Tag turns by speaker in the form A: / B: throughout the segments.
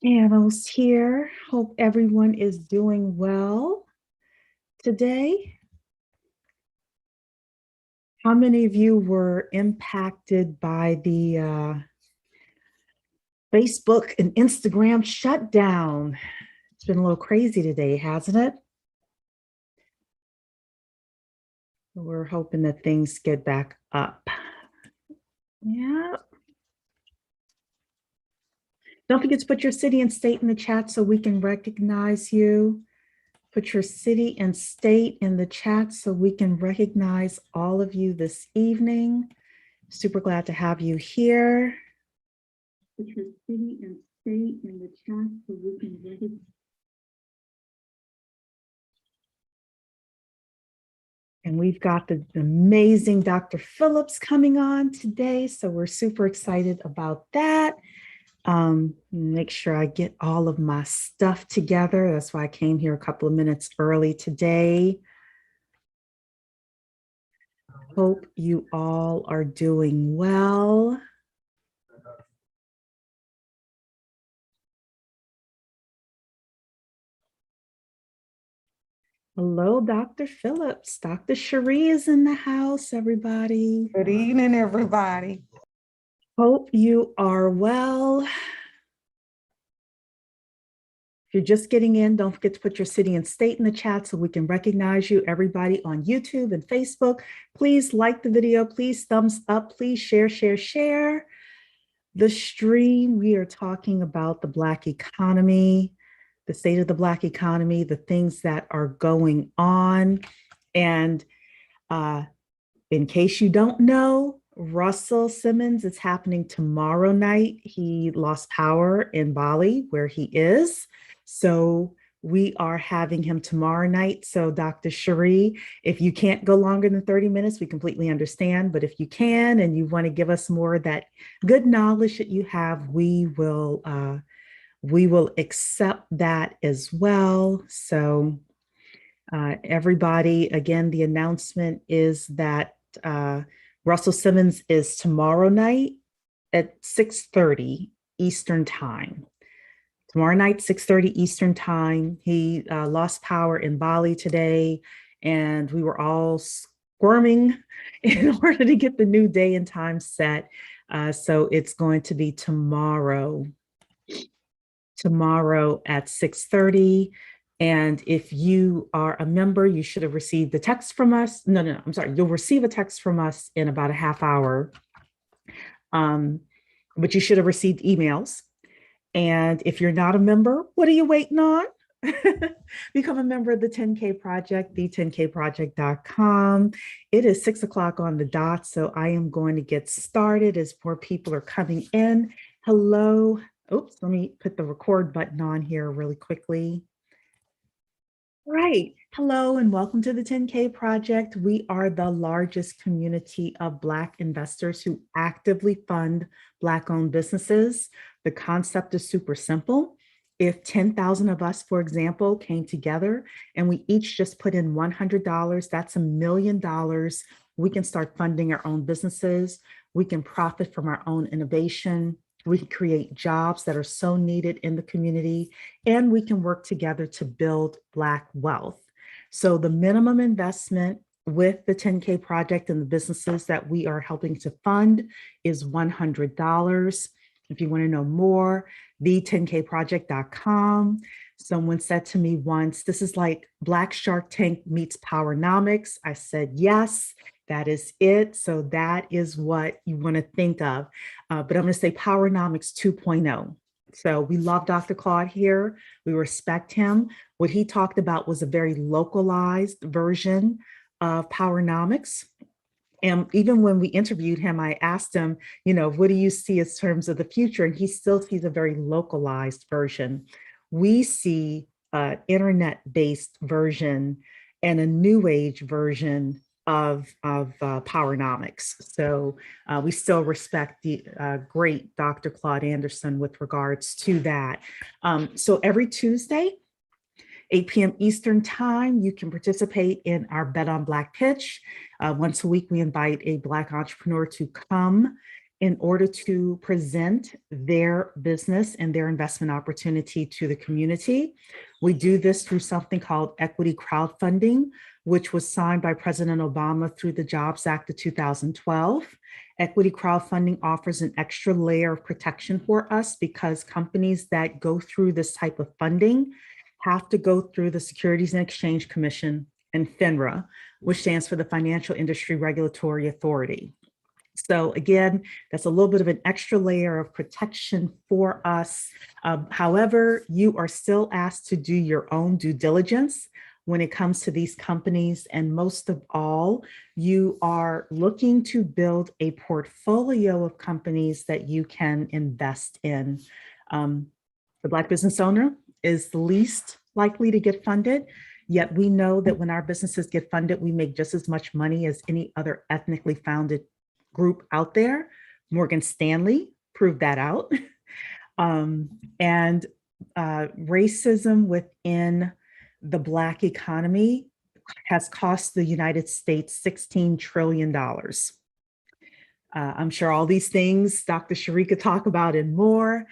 A: Channels here. Hope everyone is doing well today. How many of you were impacted by the Facebook and Instagram shutdown? It's been a little crazy today, hasn't it? We're hoping that things get back up. Yeah. Don't forget to put your city and state in the chat so we can recognize you. Put your city and state in the chat so we can recognize all of you this evening. Super glad to have you here. Put your city and state in the chat so we can recognize. And we've got the amazing Dr. Phillips coming on today, so we're super excited about that. Make sure I get all of my stuff together. That's why I came here a couple of minutes early today. Hope you all are doing well. Hello, Dr. Phillips. Dr. Cheri is in the house, everybody.
B: Good evening, everybody.
A: Hope you are well. If you're just getting in, don't forget to put your city and state in the chat so we can recognize you. Everybody on YouTube and Facebook, please like the video, please thumbs up, please share the stream. We are talking about the Black economy, the state of the Black economy, the things that are going on. And in case you don't know, Russell Simmons is happening tomorrow night. He lost power in Bali, where he is. So we are having him tomorrow night. So Dr. Cheri, if you can't go longer than 30 minutes, we completely understand. But if you can, and you want to give us more of that good knowledge that you have, we will accept that as well. So everybody, again, the announcement is that Russell Simmons is tomorrow night at 6:30 Eastern time. Tomorrow night, 6:30 Eastern time. He lost power in Bali today, and we were all squirming in order to get the new day and time set. So it's going to be tomorrow at 6:30. And if you are a member, you should have received a text from us. No, I'm sorry. You'll receive a text from us in about a half hour. But you should have received emails. And if you're not a member, what are you waiting on? Become a member of the 10K Project, the10kproject.com. It is 6 o'clock on the dot, so I am going to get started as more people are coming in. Hello. Oops, let me put the record button on here really quickly. Right. Hello and welcome to the 10K Project. We are the largest community of Black investors who actively fund Black-owned businesses. The concept is super simple. If 10,000 of us, for example, came together and we each just put in $100, that's $1 million. We can start funding our own businesses. We can profit from our own innovation. We can create jobs that are so needed in the community, and we can work together to build Black wealth. So the minimum investment with the 10K Project and the businesses that we are helping to fund is $100. If you want to know more, the10kproject.com. Someone said to me once, this is like Black Shark Tank meets Powernomics. I said, yes. That is it. So that is what you want to think of. But I'm going to say Powernomics 2.0. So we love Dr. Claude here. We respect him. What he talked about was a very localized version of Powernomics. And even when we interviewed him, I asked him, what do you see as terms of the future? And he still sees a very localized version. We see an internet-based version and a new age version of Powernomics. So we still respect the great Dr. Claude Anderson with regards to that. So every Tuesday, 8 p.m. Eastern time, you can participate in our Bet on Black pitch. Once a week, we invite a Black entrepreneur to come in order to present their business and their investment opportunity to the community. We do this through something called equity crowdfunding, which was signed by President Obama through the Jobs Act of 2012. Equity crowdfunding offers an extra layer of protection for us because companies that go through this type of funding have to go through the Securities and Exchange Commission and FINRA, which stands for the Financial Industry Regulatory Authority. So again, that's a little bit of an extra layer of protection for us. However, you are still asked to do your own due diligence when it comes to these companies. And most of all, you are looking to build a portfolio of companies that you can invest in. The Black business owner is the least likely to get funded. Yet we know that when our businesses get funded, we make just as much money as any other ethnically founded group out there. Morgan Stanley proved that out. And racism within the Black economy has cost the United States $16 trillion. I'm sure all these things Dr. Cheri could talk about and more.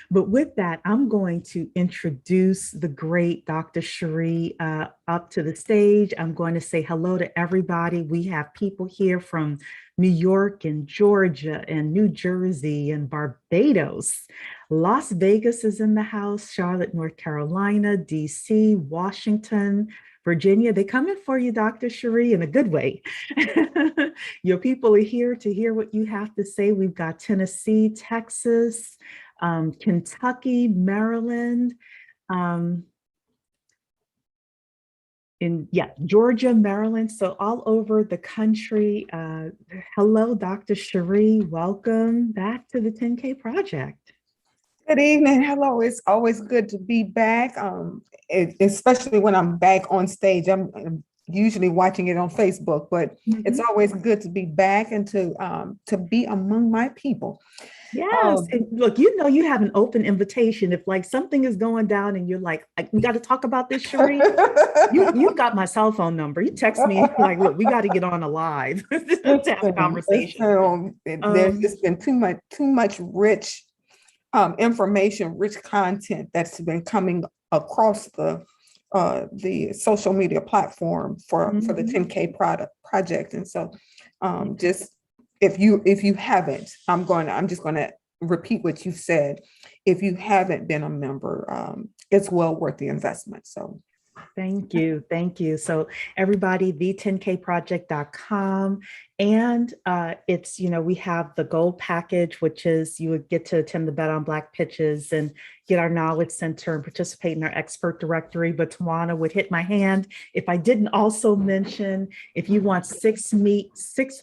A: But with that, I'm going to introduce the great Dr. Cheri up to the stage. I'm going to say hello to everybody. We have people here from New York and Georgia and New Jersey and Barbados. Las Vegas is in the house, Charlotte, North Carolina, DC, Washington, Virginia. They're coming for you, Dr. Cheri, in a good way. Your people are here to hear what you have to say. We've got Tennessee, Texas, Kentucky, Maryland, Georgia, Maryland. So all over the country. Hello, Dr. Cheri. Welcome back to the 10K Project.
B: Good evening. Hello. It's always good to be back, especially when I'm back on stage. I'm usually watching it on Facebook, but it's always good to be back and to be among my people.
A: Yes. And look, you have an open invitation. If like something is going down and you're like, we got to talk about this, Cheri, you've got my cell phone number. You text me like, look, we got to get on a live to have a conversation.
B: There's just been too much rich information, rich content that's been coming across the social media platform for the 10K project. And so just if you haven't, I'm just going to repeat what you said. If you haven't been a member, it's well worth the investment. So
A: thank you. Thank you. So everybody, the10kproject.com. And it's, we have the gold package, which is you would get to attend the Bet on Black pitches and get our knowledge center and participate in our expert directory. But Tawana would hit my hand if I didn't also mention, if you want 6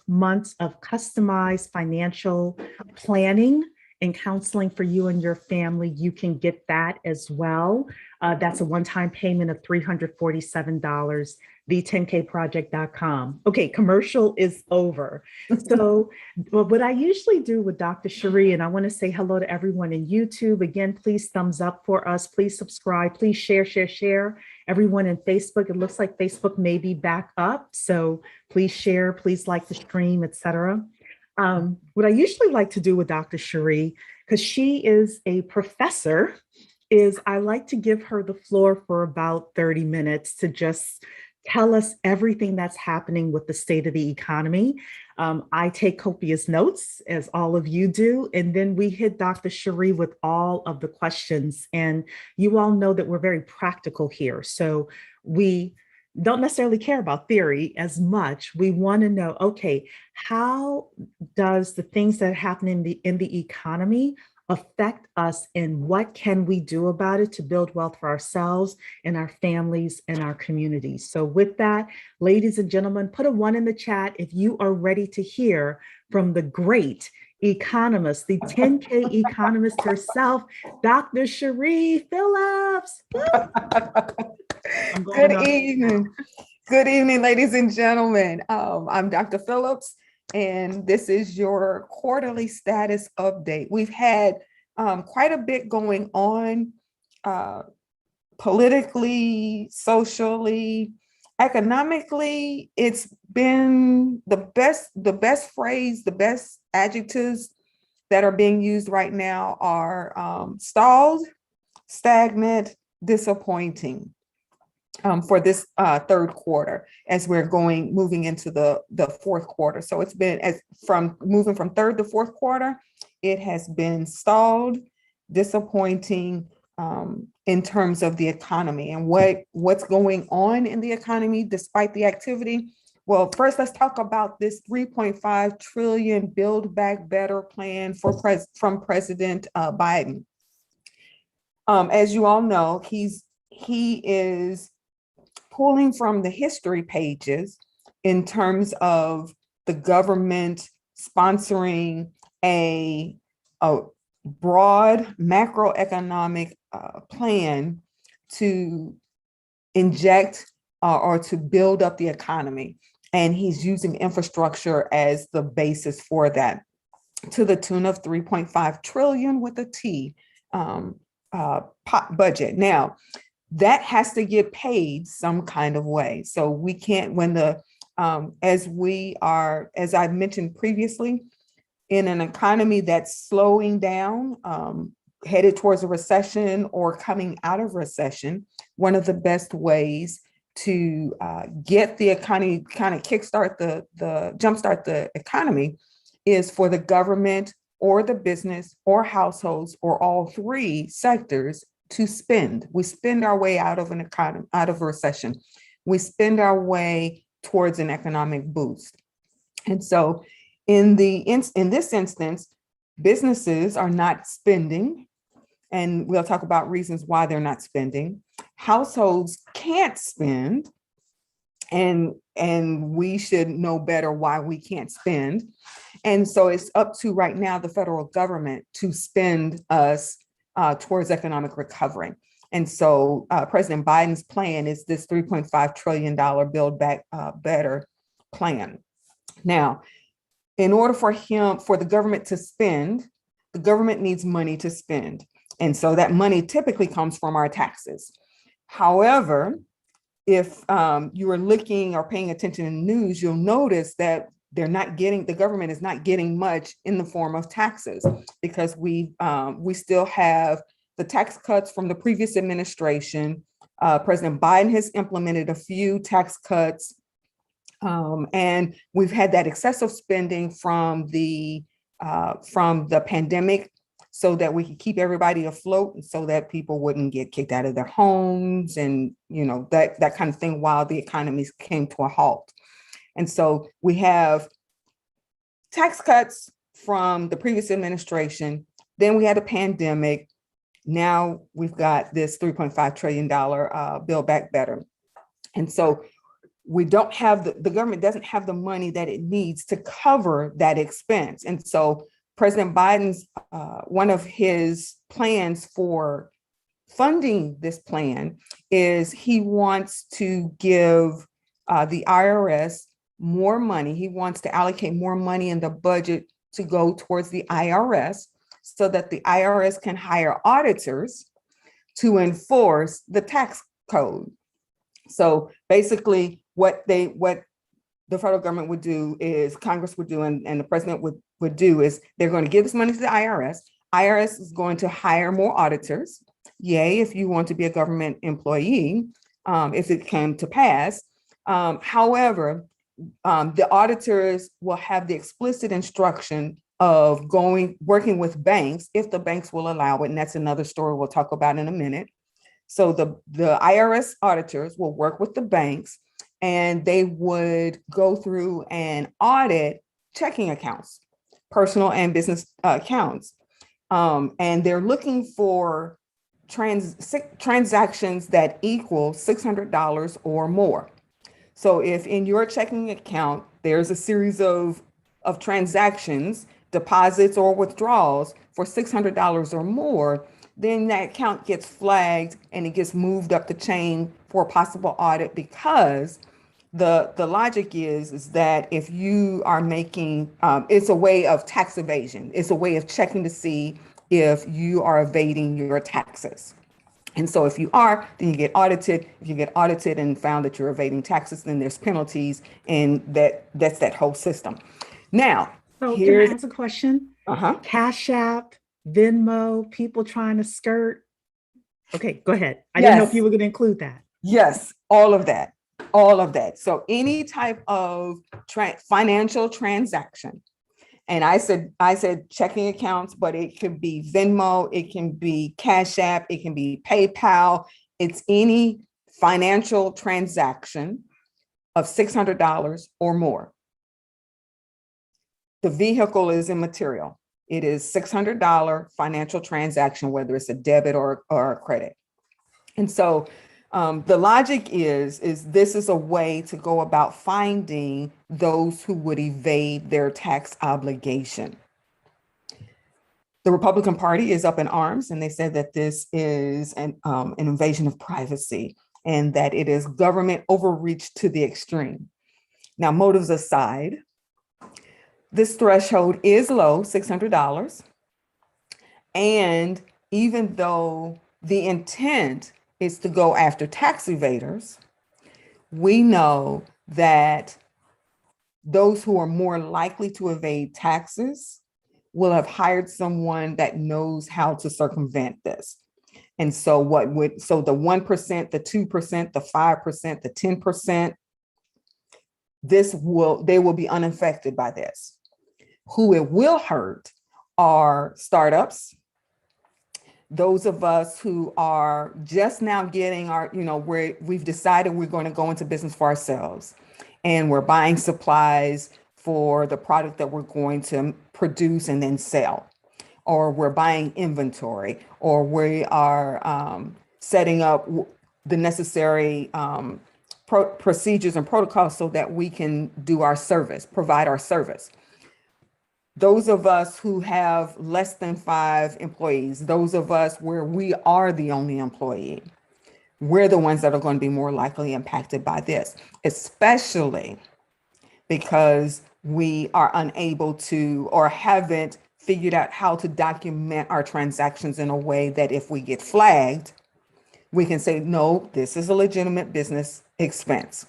A: months of customized financial planning and counseling for you and your family, you can get that as well. That's a one-time payment of $347, the10kproject.com. Okay, commercial is over. So what I usually do with Dr. Cheri, and I want to say hello to everyone in YouTube. Again, please thumbs up for us. Please subscribe. Please share. Everyone in Facebook, it looks like Facebook may be back up. So please share, please like the stream, etc. What I usually like to do with Dr. Cheri, because she is a professor, is I like to give her the floor for about 30 minutes to just tell us everything that's happening with the state of the economy. I take copious notes, as all of you do, and then we hit Dr. Cheri with all of the questions. And you all know that we're very practical here. So we don't necessarily care about theory as much. We want to know, okay, how does the things that happen in the economy affect us, and what can we do about it to build wealth for ourselves and our families and our communities? So with that, ladies and gentlemen, put a 1 in the chat if you are ready to hear from the great economist, the 10K economist herself, Dr. Cheri Phillips.
B: Good evening. Good evening, ladies and gentlemen. I'm Dr. Phillips, and this is your quarterly status update. We've had quite a bit going on politically, socially, Economically, it's been the best phrase, the best adjectives that are being used right now are stalled, stagnant, disappointing for this third quarter as we're moving into the fourth quarter. So it's been moving from third to fourth quarter, it has been stalled, disappointing in terms of the economy and what's going on in the economy despite the activity. Well, first, let's talk about this 3.5 trillion Build Back Better plan from President Biden. As you all know, he is pulling from the history pages in terms of the government sponsoring a broad macroeconomic plan to inject or to build up the economy. And he's using infrastructure as the basis for that, to the tune of 3.5 trillion with a T budget. Now, that has to get paid some kind of way. So we can't, as I mentioned previously, in an economy that's slowing down, headed towards a recession or coming out of recession, one of the best ways to get the economy, kind of jumpstart the economy, is for the government or the business or households or all three sectors to spend. We spend our way out of out of a recession. We spend our way towards an economic boost. And so in this instance, businesses are not spending, and we'll talk about reasons why they're not spending. Households can't spend, and we should know better why we can't spend. And so it's up to right now the federal government to spend us towards economic recovery. And so President Biden's plan is this $3.5 trillion Build Back Better plan. Now, in order for the government to spend, the government needs money to spend. And so that money typically comes from our taxes. However, if you are looking or paying attention in the news, you'll notice that the government is not getting much in the form of taxes, because we still have the tax cuts from the previous administration. President Biden has implemented a few tax cuts, and we've had that excessive spending from the pandemic, so that we could keep everybody afloat and so that people wouldn't get kicked out of their homes and, that kind of thing while the economies came to a halt. And so we have tax cuts from the previous administration. Then we had a pandemic. Now we've got this $3.5 trillion Build Back Better. And so we don't have the government doesn't have the money that it needs to cover that expense. And so President Biden's one of his plans for funding this plan is he wants to give the IRS more money. He wants to allocate more money in the budget to go towards the IRS, so that the IRS can hire auditors to enforce the tax code. So basically what the federal government would do is, Congress would do, and the president would do, is they're going to give this money to the IRS. IRS is going to hire more auditors. Yay, if you want to be a government employee, if it came to pass. However, the auditors will have the explicit instruction of working with banks if the banks will allow it. And that's another story we'll talk about in a minute. So the IRS auditors will work with the banks, and they would go through and audit checking accounts, personal and business accounts. And they're looking for transactions that equal $600 or more. So if in your checking account, there's a series of transactions, deposits or withdrawals for $600 or more, then that account gets flagged and it gets moved up the chain for a possible audit, because the logic is that if you are making, it's a way of tax evasion. It's a way of checking to see if you are evading your taxes. And so if you are, then you get audited. If you get audited and found that you're evading taxes, then there's penalties, and that's that whole system. Now,
A: So can I
B: here's
A: ask a question?
B: uh-huh.
A: Cash App, Venmo, people trying to skirt. Okay, go ahead. I didn't know if
B: Yes,
A: you were going to include that.
B: yes, all of that. All of that. So any type of financial transaction. And I said checking accounts, but it could be Venmo, it can be Cash App, it can be PayPal. It's any financial transaction of $600 or more. The vehicle is immaterial. It is $600 financial transaction, whether it's a debit or a credit. And so the logic is this is a way to go about finding those who would evade their tax obligation. The Republican Party is up in arms, and they said that this is an invasion of privacy and that it is government overreach to the extreme. Now, motives aside, this threshold is low, $600. And even though the intent is to go after tax evaders, we know that those who are more likely to evade taxes will have hired someone that knows how to circumvent this. And so so the 1%, the 2%, the 5%, the 10%, they will be unaffected by this. Who it will hurt are startups, those of us who are just now getting where we've decided we're going to go into business for ourselves, and we're buying supplies for the product that we're going to produce and then sell, or we're buying inventory, or we are setting up the necessary procedures and protocols so that we can do our service, provide our service. Those of us who have less than 5 employees, those of us where we are the only employee, we're the ones that are going to be more likely impacted by this, especially because we are unable to or haven't figured out how to document our transactions in a way that if we get flagged, we can say, no, this is a legitimate business expense.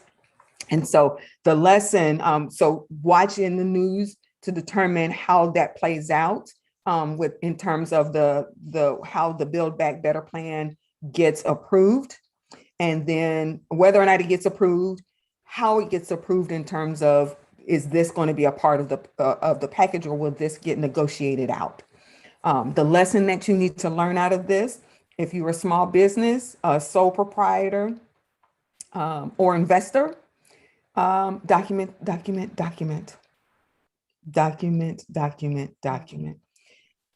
B: And so the lesson, so watching the news to determine how that plays out in terms of how the Build Back Better plan gets approved, and then whether or not it gets approved, how it gets approved in terms of, is this going to be a part of the package, or will this get negotiated out? The lesson that you need to learn out of this, if you're a small business, a sole proprietor, or investor, document.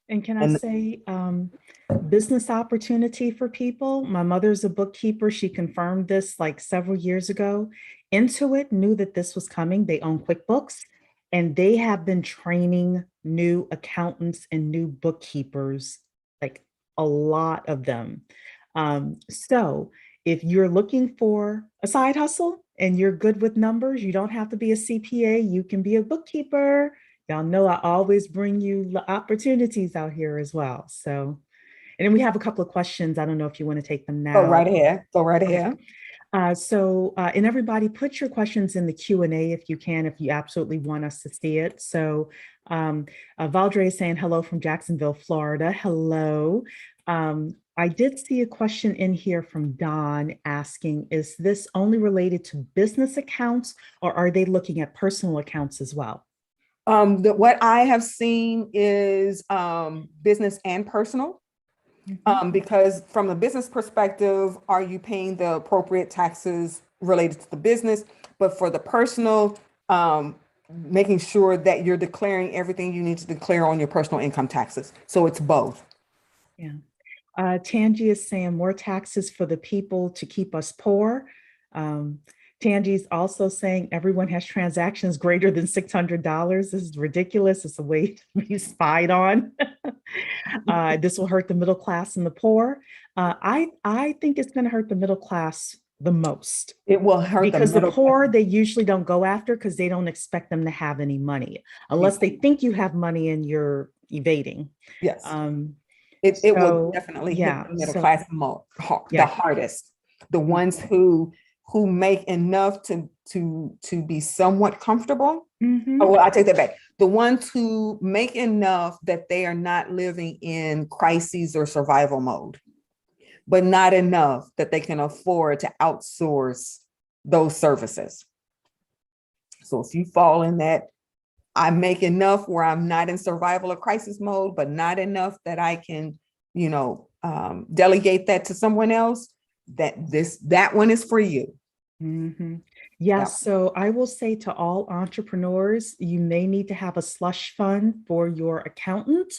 A: And can I
B: And
A: say, business opportunity for people? My mother's a bookkeeper. She confirmed this like several years ago. Intuit knew that this was coming. They own QuickBooks, and they have been training new accountants and new bookkeepers, like a lot of them. So if you're looking for a side hustle and you're good with numbers, you don't have to be a CPA. You can be a bookkeeper. Y'all know I always bring you opportunities out here as well. So, and then we have a couple of questions. I don't know if you want to take them
B: go
A: now.
B: right ahead. Go right
A: Okay.
B: ahead.
A: And everybody put your questions in the Q&A if you can, if you absolutely want us to see it. So Valdre is saying hello from Jacksonville, Florida. Hello. I did see a question in here from Don asking, is this only related to business accounts, or are they looking at personal accounts as well?
B: What I have seen is business and personal. Because from a business perspective, are you paying the appropriate taxes related to the business? But for the personal, making sure that you're declaring everything you need to declare on your personal income taxes. So it's both.
A: Yeah. Tangi is saying more taxes for the people to keep us poor. Tangi is also saying everyone has transactions greater than $600. This is ridiculous. It's a way to be spied on. This will hurt the middle class and the poor. I think it's going to hurt the middle class the most.
B: It will hurt
A: because the poor, they usually don't go after because they don't expect them to have any money unless they think you have money and you're evading.
B: Yes. It will
A: So,
B: definitely hit
A: yeah.
B: the middle
A: So,
B: class the
A: yeah.
B: hardest. The ones who make enough to be somewhat comfortable.
A: Hmm.
B: Oh, well, I take that back. The ones who make enough that they are not living in crises or survival mode, but not enough that they can afford to outsource those services. So if you fall in that, I make enough where I'm not in survival or crisis mode, but not enough that I can, delegate that to someone else, that one is for you.
A: Hmm. Yes. So I will say to all entrepreneurs, you may need to have a slush fund for your accountant.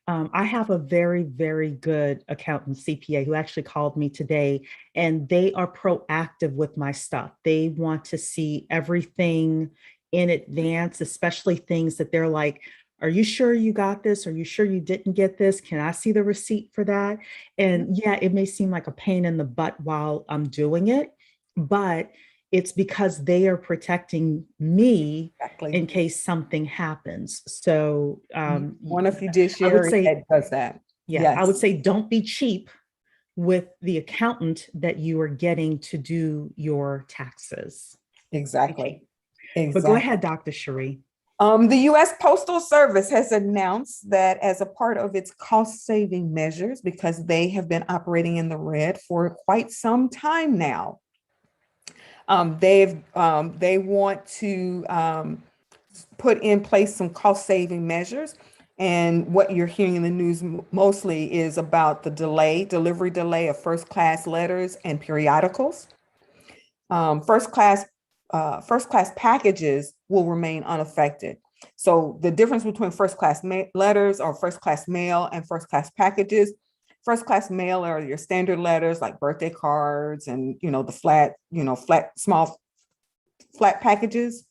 A: I have a very, very good accountant, CPA, who actually called me today, and they are proactive with my stuff. They want to see everything in advance, especially things that they're like, are you sure you got this? Are you sure you didn't get this? Can I see the receipt for that? And yeah, it may seem like a pain in the butt while I'm doing it, but it's because they are protecting me
B: Exactly.
A: in case something happens. So
B: One of
A: I would
B: fiduciary
A: say,
B: that does that.
A: yeah, I would
B: Yes,
A: say don't be cheap with the accountant that you are getting to do your taxes. Be cheap.
B: exactly.
A: But go
B: Exactly.
A: ahead, Dr. Cherie.
B: The U.S. Postal Service has announced that as a part of its cost saving measures, because they have been operating in the red for quite some time now, they want to put in place some cost saving measures. And what you're hearing in the news mostly is about the delivery delay of first class letters and periodicals. um, first class first class packages will remain unaffected. So the difference between first class letters or first class mail and first class packages, first class mail are your standard letters like birthday cards and the flat small flat packages.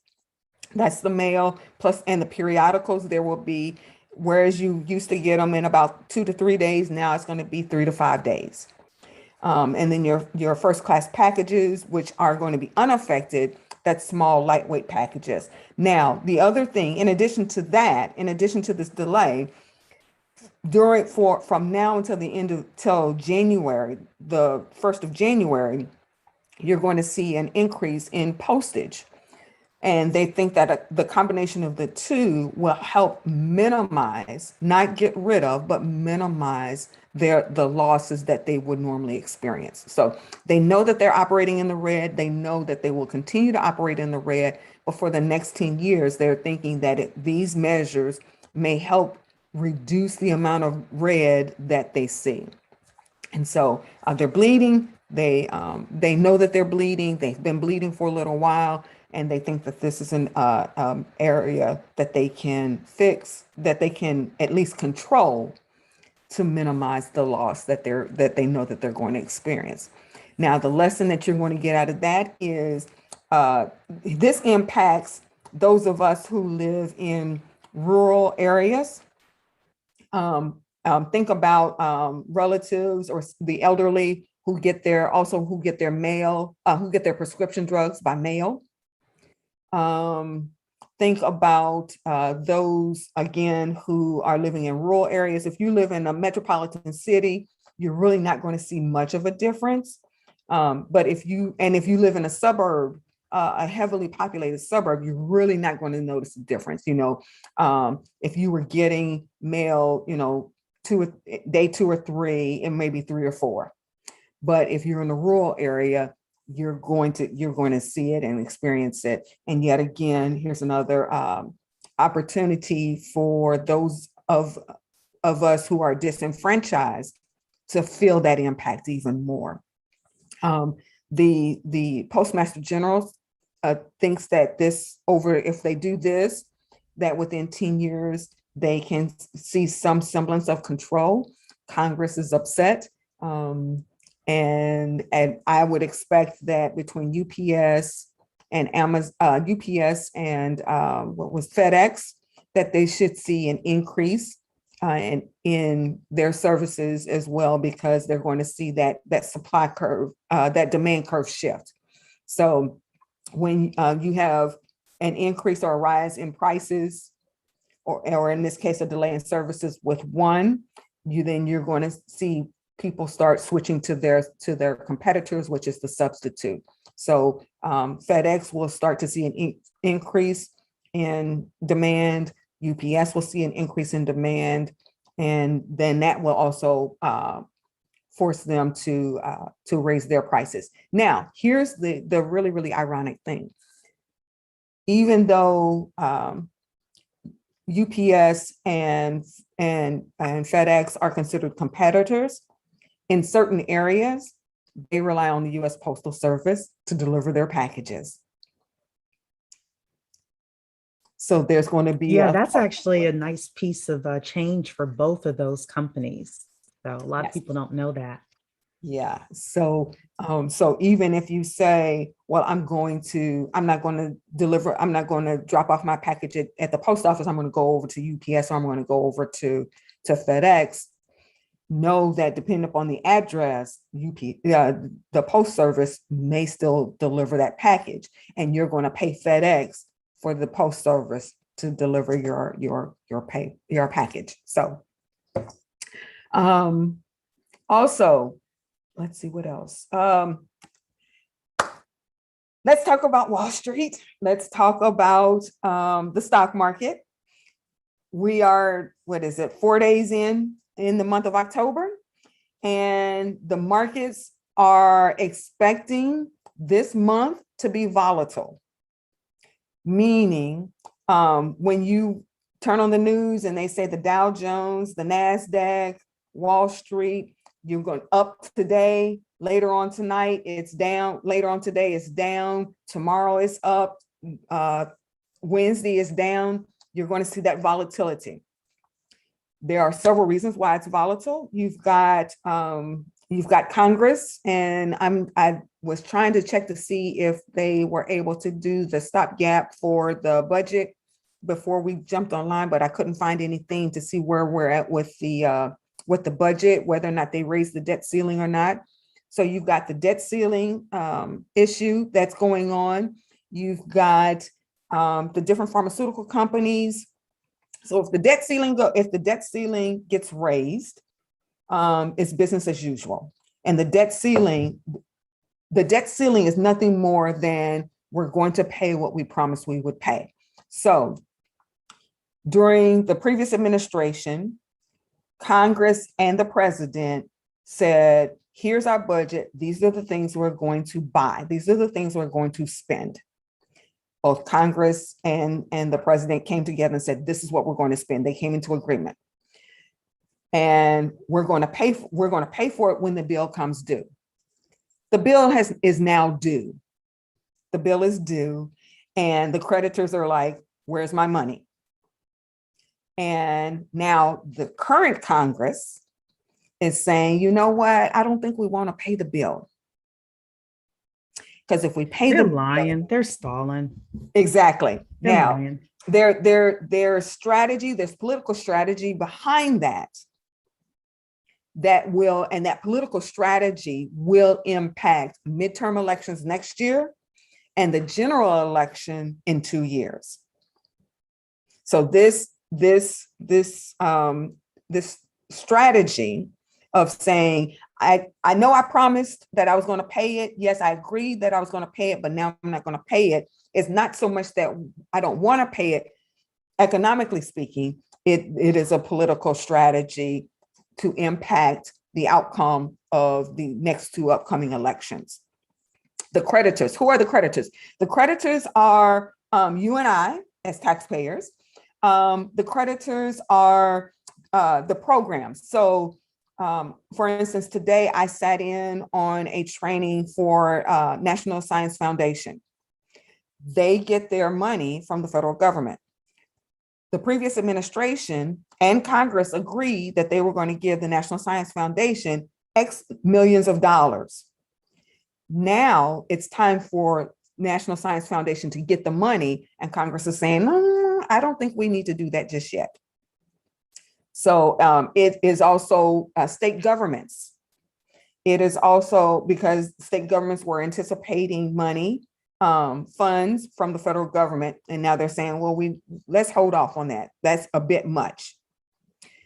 B: That's the mail plus, and the periodicals there will be, whereas you used to get them in about 2 to 3 days, now it's going to be 3 to 5 days. And then your first class packages, which are going to be unaffected, that's small, lightweight packages. Now, the other thing, in addition to that, in addition to this delay, from now until the end of till January, the 1st of January, you're going to see an increase in postage. And they think that the combination of the two will help minimize, not get rid of, but minimize the losses that they would normally experience. So they know that they're operating in the red. They know that they will continue to operate in the red. But for the next 10 years, they're thinking that these measures may help reduce the amount of red that they see. And so they're bleeding. They know that they're bleeding. They've been bleeding for a little while, and they think that this is an area that they can fix, that they can at least control to minimize the loss that they know that they're going to experience. Now, the lesson that you're going to get out of that is this impacts those of us who live in rural areas. Think about relatives or the elderly who get their mail, who get their prescription drugs by mail. Um, think about those again who are living in rural areas. If you live in a metropolitan city, you're really not going to see much of a difference. But if you live in a suburb, a heavily populated suburb, you're really not going to notice a difference. If you were getting mail, day 2 or 3, and maybe 3 or 4. But if you're in a rural area, you're going to see it and experience it. And yet again, here's another opportunity for those of us who are disenfranchised to feel that impact even more. The Postmaster General thinks that if they do this, that within 10 years, they can see some semblance of control. Congress is upset. And I would expect that between UPS and Amazon, UPS and what was FedEx, that they should see an increase in their services as well, because they're going to see that supply curve, that demand curve shift. So when you have an increase or a rise in prices, or in this case, a delay in services with one, you're going to see people start switching to their competitors, which is the substitute. So FedEx will start to see an increase in demand. UPS will see an increase in demand, and then that will also force them to raise their prices. Now, here's the really, really ironic thing. Even though UPS and FedEx are considered competitors, in certain areas, they rely on the U.S. Postal Service to deliver their packages. So there's going to be
A: that's actually a nice piece of change for both of those companies. So a lot of people don't know that.
B: Yeah. So so even if you say, well, I'm not going to drop off my package at the post office, I'm going to go over to UPS, or I'm going to go over to FedEx, know that depending upon the address, the post service may still deliver that package, and you're going to pay FedEx for the post service to deliver your package. So also, let's see what else. Let's talk about Wall Street. Let's talk about the stock market. We are, 4 days in the month of October, and the markets are expecting this month to be volatile. Meaning, when you turn on the news and they say the Dow Jones, the NASDAQ, Wall Street, you're going up today, later on tonight, it's down, later on today, it's down, tomorrow it's up, Wednesday is down, you're going to see that volatility. There are several reasons why it's volatile. You've got Congress, and I was trying to check to see if they were able to do the stopgap for the budget before we jumped online, but I couldn't find anything to see where we're at with the budget, whether or not they raised the debt ceiling or not. So you've got the debt ceiling issue that's going on. You've got the different pharmaceutical companies. So if the debt ceiling gets raised, it's business as usual. And the debt ceiling is nothing more than we're going to pay what we promised we would pay. So during the previous administration, Congress and the president said, here's our budget. These are the things we're going to buy. These are the things we're going to spend. Both Congress and the president came together and said, this is what we're going to spend. They came into agreement. And we're going to pay for it when the bill comes due. The bill is now due. The bill is due, and the creditors are like, where's my money? And now the current Congress is saying, you know what? I don't think we want to pay the bill. Because if we pay
A: they're lying, they're stalling.
B: Exactly.
A: They're
B: now,
A: lying.
B: Their strategy, there's political strategy behind that political strategy will impact midterm elections next year and the general election in 2 years. So this strategy of saying, I know I promised that I was going to pay it. Yes, I agreed that I was going to pay it, but now I'm not going to pay it. It's not so much that I don't want to pay it. Economically speaking, it is a political strategy to impact the outcome of the next 2 upcoming elections. The creditors, who are the creditors? The creditors are you and I as taxpayers. The creditors are the programs. So for instance, today I sat in on a training for National Science Foundation. They get their money from the federal government. The previous administration and Congress agreed that they were going to give the National Science Foundation X millions of dollars. Now it's time for National Science Foundation to get the money, and Congress is saying, no, I don't think we need to do that just yet. So it is also state governments. It is also because state governments were anticipating money, funds from the federal government, and now they're saying, well, let's hold off on that. That's a bit much.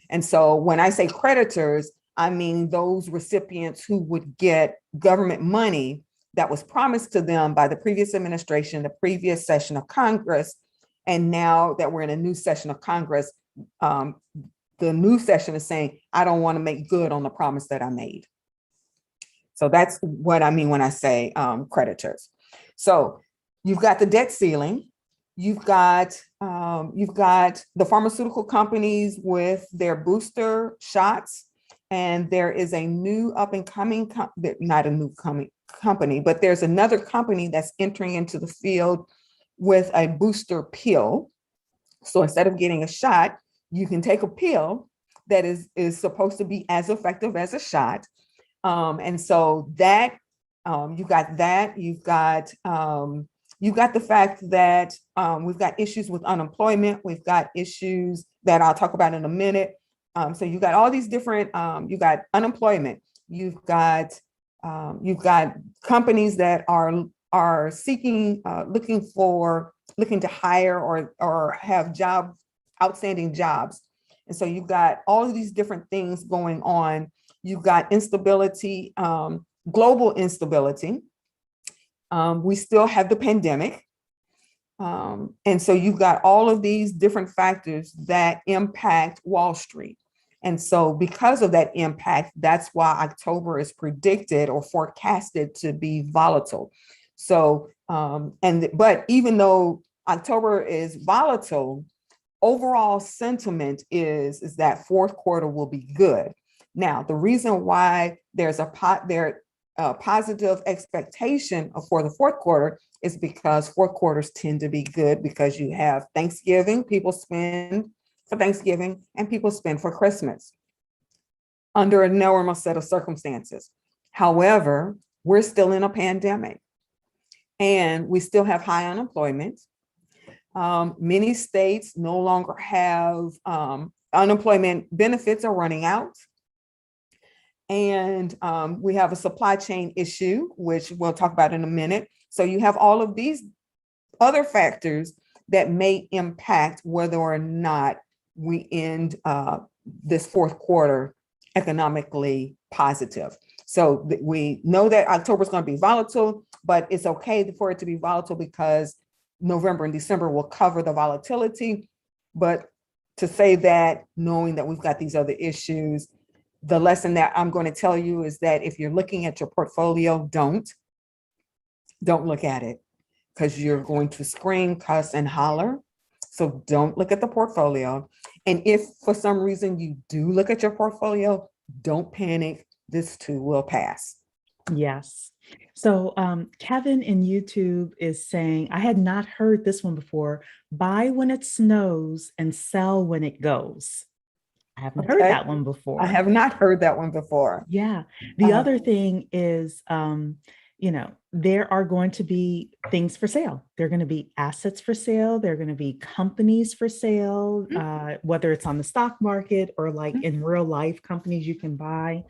B: And so when I say creditors, I mean those recipients who would get government money that was promised to them by the previous administration, the previous session of Congress. And now that we're in a new session of Congress, the new session is saying, I don't want to make good on the promise that I made. So that's what I mean when I say creditors. So you've got the debt ceiling. You've got the pharmaceutical companies with their booster shots, and there is a new up and coming, not a new company, but there's another company that's entering into the field with a booster pill. So instead of getting a shot, you can take a pill that is supposed to be as effective as a shot. And so that you've got that. You've got the fact that we've got issues with unemployment. We've got issues that I'll talk about in a minute. So you've got all these different. You've got unemployment. You've got companies that are seeking, looking to hire or have outstanding jobs. And so you've got all of these different things going on. You've got instability, global instability. We still have the pandemic. And so you've got all of these different factors that impact Wall Street. And so because of that impact, that's why October is predicted or forecasted to be volatile. So, but even though October is volatile, overall sentiment is that fourth quarter will be good. Now, the reason why there's a positive expectation for the fourth quarter is because fourth quarters tend to be good because you have Thanksgiving, people spend for Thanksgiving, and people spend for Christmas under a normal set of circumstances. However, we're still in a pandemic and we still have high unemployment. Many states no longer have unemployment benefits are running out. And we have a supply chain issue, which we'll talk about in a minute. So you have all of these other factors that may impact whether or not we end this fourth quarter economically positive. So we know that October is going to be volatile, but it's okay for it to be volatile because November and December will cover the volatility. But to say that, knowing that we've got these other issues, the lesson that I'm going to tell you is that if you're looking at your portfolio, don't look at it because you're going to scream, cuss, and holler. So don't look at the portfolio. And if for some reason you do look at your portfolio, don't panic. This too will pass.
A: Yes. So Kevin in YouTube is saying, I had not heard this one before. Buy when it snows and sell when it goes. I haven't heard that one before.
B: I have not heard that one before.
A: Yeah. The other thing is, there are going to be things for sale. There are going to be assets for sale. There are going to be companies for sale, whether it's on the stock market or like in real life companies you can buy.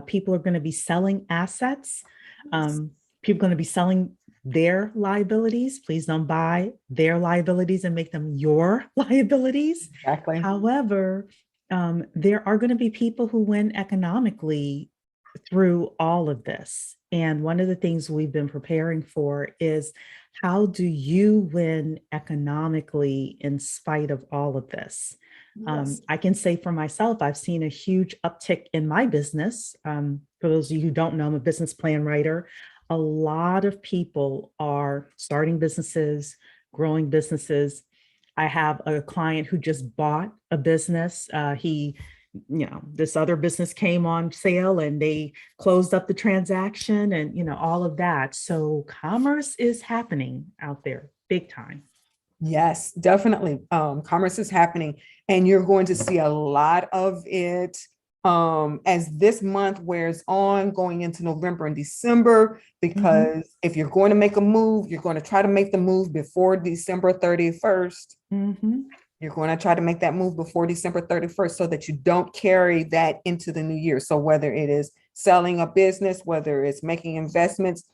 A: People are going to be selling assets. People are going to be selling their liabilities. Please don't buy their liabilities and make them your liabilities.
B: Exactly.
A: However, there are going to be people who win economically through all of this. And one of the things we've been preparing for is how do you win economically in spite of all of this? Yes. I can say for myself, I've seen a huge uptick in my business. For those of you who don't know, I'm a business plan writer. A lot of people are starting businesses, growing businesses. I have a client who just bought a business. This other business came on sale and they closed up the transaction and, all of that. So commerce is happening out there big time.
B: Yes, definitely. Commerce is happening and you're going to see a lot of it as this month wears on, going into November and December, because if you're going to make a move, you're going to try to make the move before December 31st. You're going to try to make that move before December 31st so that you don't carry that into the new year. So whether it is selling a business, whether it's making investments,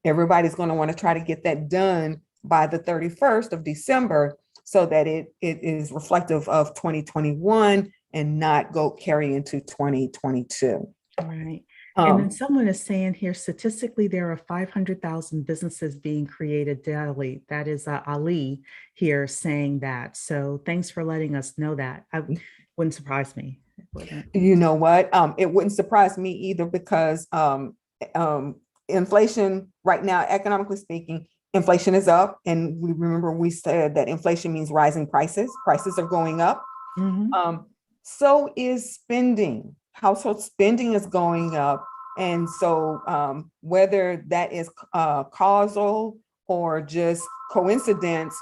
B: everybody's going to want to try to get that done by the 31st of December so that it is reflective of 2021 and not go carry into 2022.
A: Right. And then
B: Um,
A: someone is saying here, statistically, there are 500,000 businesses being created daily. That is Ali here saying that. So thanks for letting us know that. I wouldn't surprise me. It wouldn't.
B: you know what? It wouldn't surprise me either because inflation right now, economically speaking, inflation is up. And we remember we said that inflation means rising prices. Prices are going up.
A: Mhm.
B: So is spending. Household spending is going up. And so whether that is causal or just coincidence,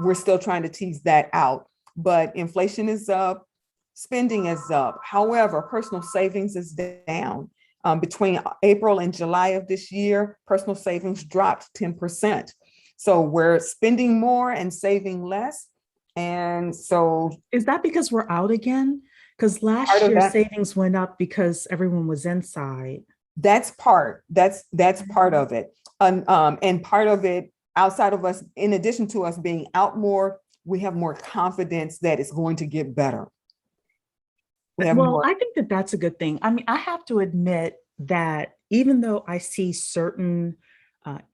B: we're still trying to tease that out. But inflation is up, spending is up. However, personal savings is down. Between April and July of this year, personal savings dropped 10%. So we're spending more and saving less. And so
A: Is that because we're out again? Because
B: part
A: last
B: of
A: year
B: that,
A: savings went up because everyone was inside.
B: that's part of it. And part of it, outside of us, in addition to us being out more, we have more confidence that it's going to get better. We have
A: Well,
B: more.
A: I think that that's a good thing. I mean, I have to admit that even though I see certain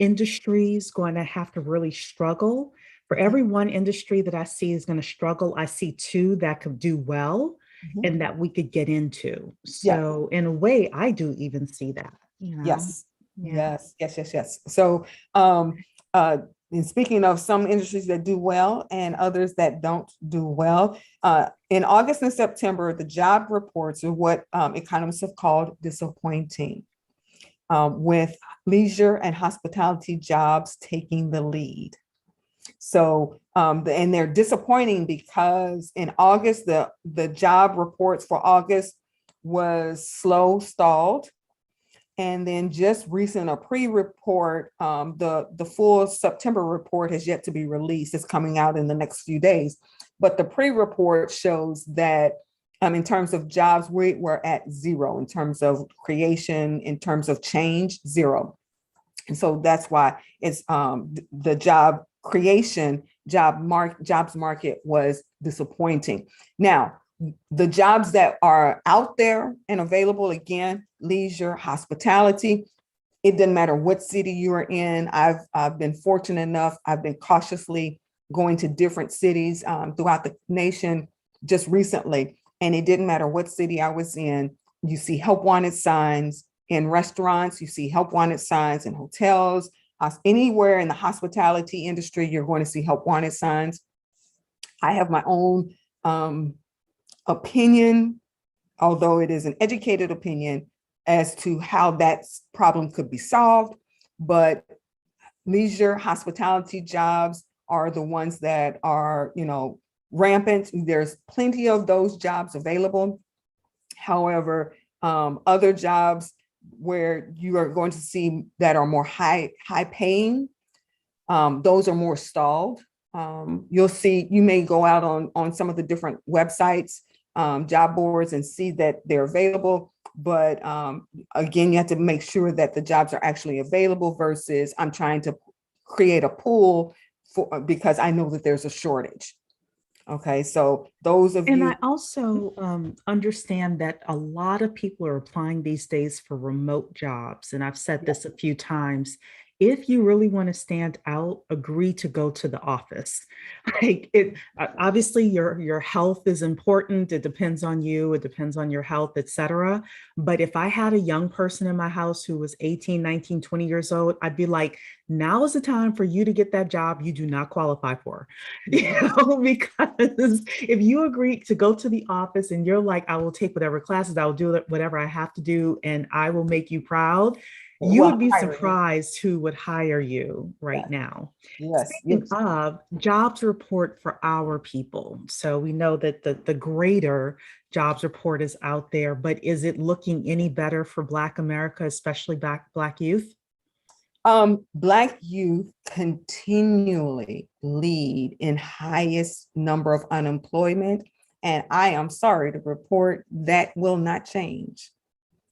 A: industries going to have to really struggle, for every one industry that I see is going to struggle, I see two that could do well
B: Mhm.
A: and that we could get into.
B: Yeah.
A: So, in a way, I do even see that, you know?
B: Yes.
A: Yeah.
B: Yes. So, uh, and speaking of some industries that do well and others that don't do well, in August and September, the job reports are what economists have called disappointing, with leisure and hospitality jobs taking the lead. So, and they're disappointing because in August, the job reports for August was stalled. And then just recent, a pre-report, the full September report has yet to be released. It's coming out in the next few days. But the pre-report shows that in terms of jobs, we're at zero in terms of creation, in terms of change, zero. And so that's why it's the job creation, jobs market was disappointing. Now, the jobs that are out there and available, again, leisure, hospitality, it doesn't matter what city you're in. I've been fortunate enough, I've been cautiously going to different cities throughout the nation just recently, and it didn't matter what city I was in. You see help wanted signs in restaurants, you see help wanted signs in hotels, anywhere in the hospitality industry, you're going to see help wanted signs. I have my own opinion, although it is an educated opinion, as to how that problem could be solved. But leisure, hospitality jobs are the ones that are, rampant. There's plenty of those jobs available. However, other jobs where you are going to see that are more high paying, those are more stalled. You may go out on some of the different websites, job boards, and see that they're available. But again, you have to make sure that the jobs are actually available versus I'm trying to create a pool because I know that there's a shortage. Okay, so those of
A: And
B: you.
A: I also understand that a lot of people are applying these days for remote jobs. And I've said this a few times. If you really want to stand out, agree to go to the office. Like obviously your health is important. It depends on you. It depends on your health, etc. But if I had a young person in my house who was 18, 19, 20 years old, I'd be like, now is the time for you to get that job you do not qualify for. Because if you agree to go to the office and you're like, I will take whatever classes, I will do whatever I have to do, and I will make you proud, you would be surprised who would hire you right now. Speaking
B: Yes.
A: of, jobs report for our people. So we know that the greater jobs report is out there, but is it looking any better for Black America, especially Black youth?
B: Black youth continually lead in highest number of unemployment. And I am sorry to report that will not change.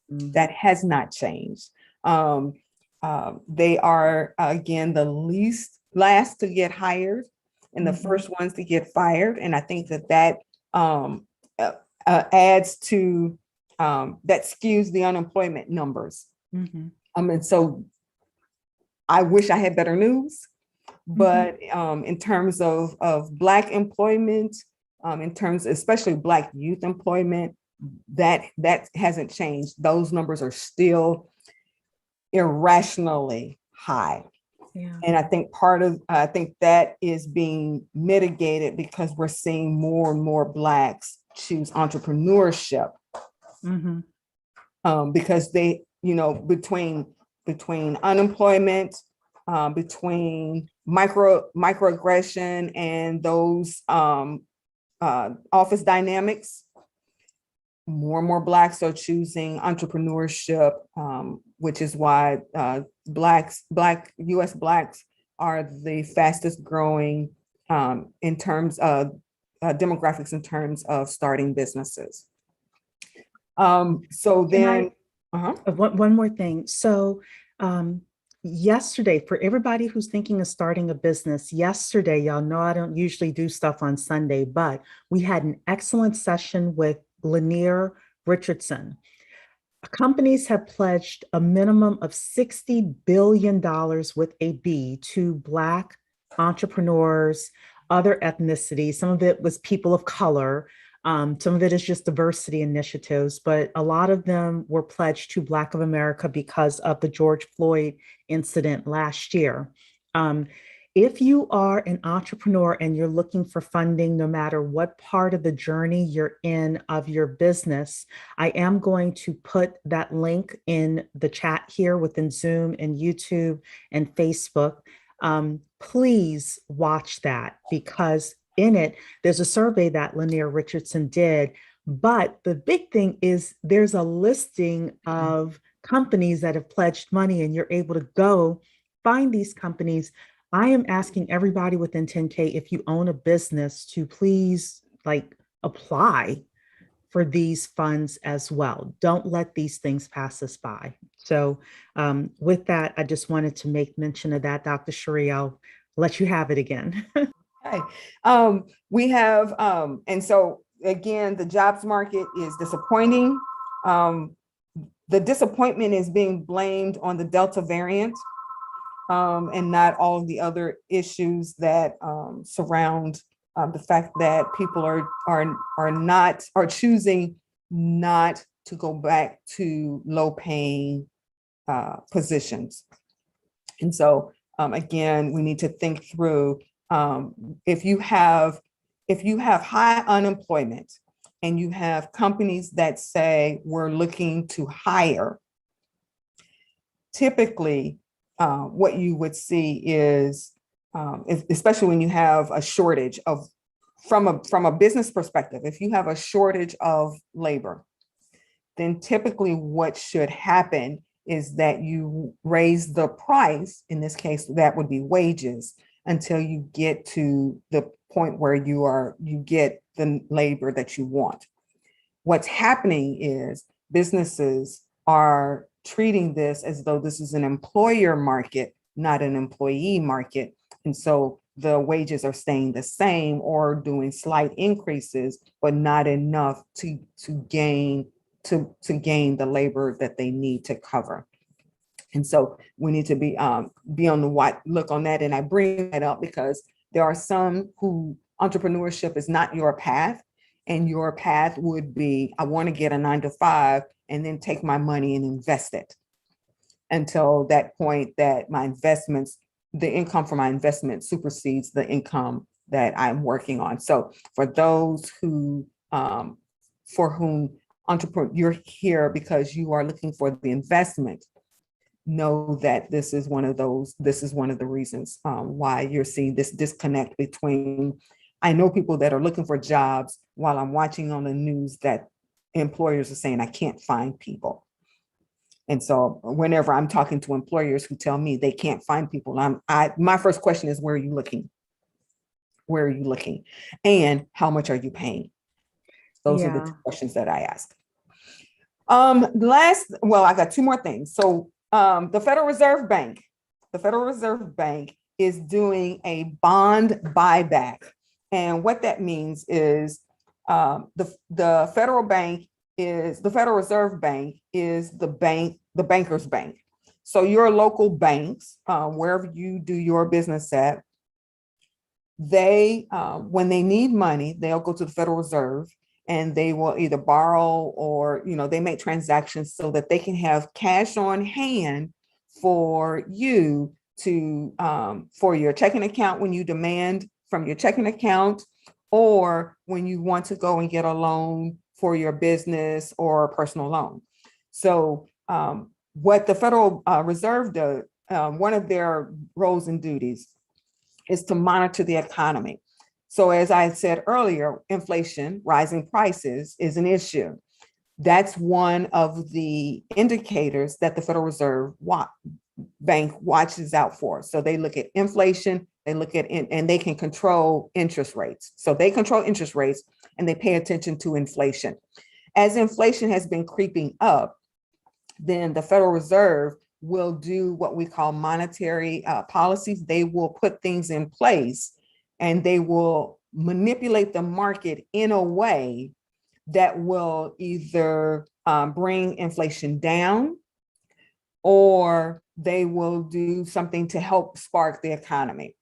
B: That has not changed. They are, again, the last to get hired and the first ones to get fired. And I think that adds to that skews the unemployment numbers. And so I wish I had better news, but in terms of Black employment, in terms, especially Black youth employment, that hasn't changed. Those numbers are still irrationally high. And I think I think that is being mitigated because we're seeing more and more Blacks choose entrepreneurship, because they, between unemployment, between microaggression and those office dynamics, more and more Blacks are choosing entrepreneurship, which is why U.S. Blacks are the fastest growing in terms of demographics, in terms of starting businesses. So then,
A: one more thing. So yesterday, for everybody who's thinking of starting a business, yesterday, y'all know I don't usually do stuff on Sunday, but we had an excellent session with Lanier Richardson. Companies have pledged a minimum of $60 billion with a B to Black entrepreneurs, other ethnicities. Some of it was people of color. Some of it is just diversity initiatives, but a lot of them were pledged to Black of America because of the George Floyd incident last year. If you are an entrepreneur and you're looking for funding, no matter what part of the journey you're in of your business, I am going to put that link in the chat here within Zoom and YouTube and Facebook. Please watch that, because in it, there's a survey that Lanier Richardson did. But the big thing is there's a listing of companies that have pledged money, and you're able to go find these companies. I am asking everybody within 10K, if you own a business, to please apply for these funds as well. Don't let these things pass us by. So with that, I just wanted to make mention of that. Dr. Cheri, I'll let you have it again.
B: Okay. We have, and so again, the jobs market is disappointing. The disappointment is being blamed on the Delta variant, and not all of the other issues that surround the fact that people are choosing not to go back to low paying positions. And so again, we need to think through, if you have high unemployment and you have companies that say we're looking to hire, typically what you would see is, especially when you have a shortage of, from a business perspective, if you have a shortage of labor, then typically what should happen is that you raise the price, in this case, that would be wages, until you get to the point where you get the labor that you want. What's happening is businesses are treating this as though this is an employer market, not an employee market. And so the wages are staying the same or doing slight increases, but not enough to gain the labor that they need to cover. And so we need to be on the look on that. And I bring that up because there are some who entrepreneurship is not your path, and your path would be, I want to get a 9-to-5 and then take my money and invest it until that point that my investments, the income from my investment supersedes the income that I'm working on. So for those who, for whom entrepreneur, you're here because you are looking for the investment, know that this is one of the reasons why you're seeing this disconnect between, I know people that are looking for jobs while I'm watching on the news that employers are saying, I can't find people. And so whenever I'm talking to employers who tell me they can't find people, my first question is, where are you looking? Where are you looking? And how much are you paying? Those are the two questions that I ask. I got two more things. So the Federal Reserve Bank is doing a bond buyback. And what that means is The federal bank is the Federal Reserve Bank is the banker's bank. So your local banks, wherever you do your business at, they, when they need money, they'll go to the Federal Reserve and they will either borrow or, they make transactions so that they can have cash on hand for you to, for your checking account when you demand from your checking account, or when you want to go and get a loan for your business or a personal loan. So what the Federal Reserve does, one of their roles and duties is to monitor the economy. So as I said earlier, inflation, rising prices is an issue. That's one of the indicators that the Federal Reserve Bank watches out for. So they look at inflation, they look at, and they can control interest rates. So they control interest rates and they pay attention to inflation. As inflation has been creeping up, then the Federal Reserve will do what we call monetary policies. They will put things in place and they will manipulate the market in a way that will either bring inflation down, or they will do something to help spark the economy.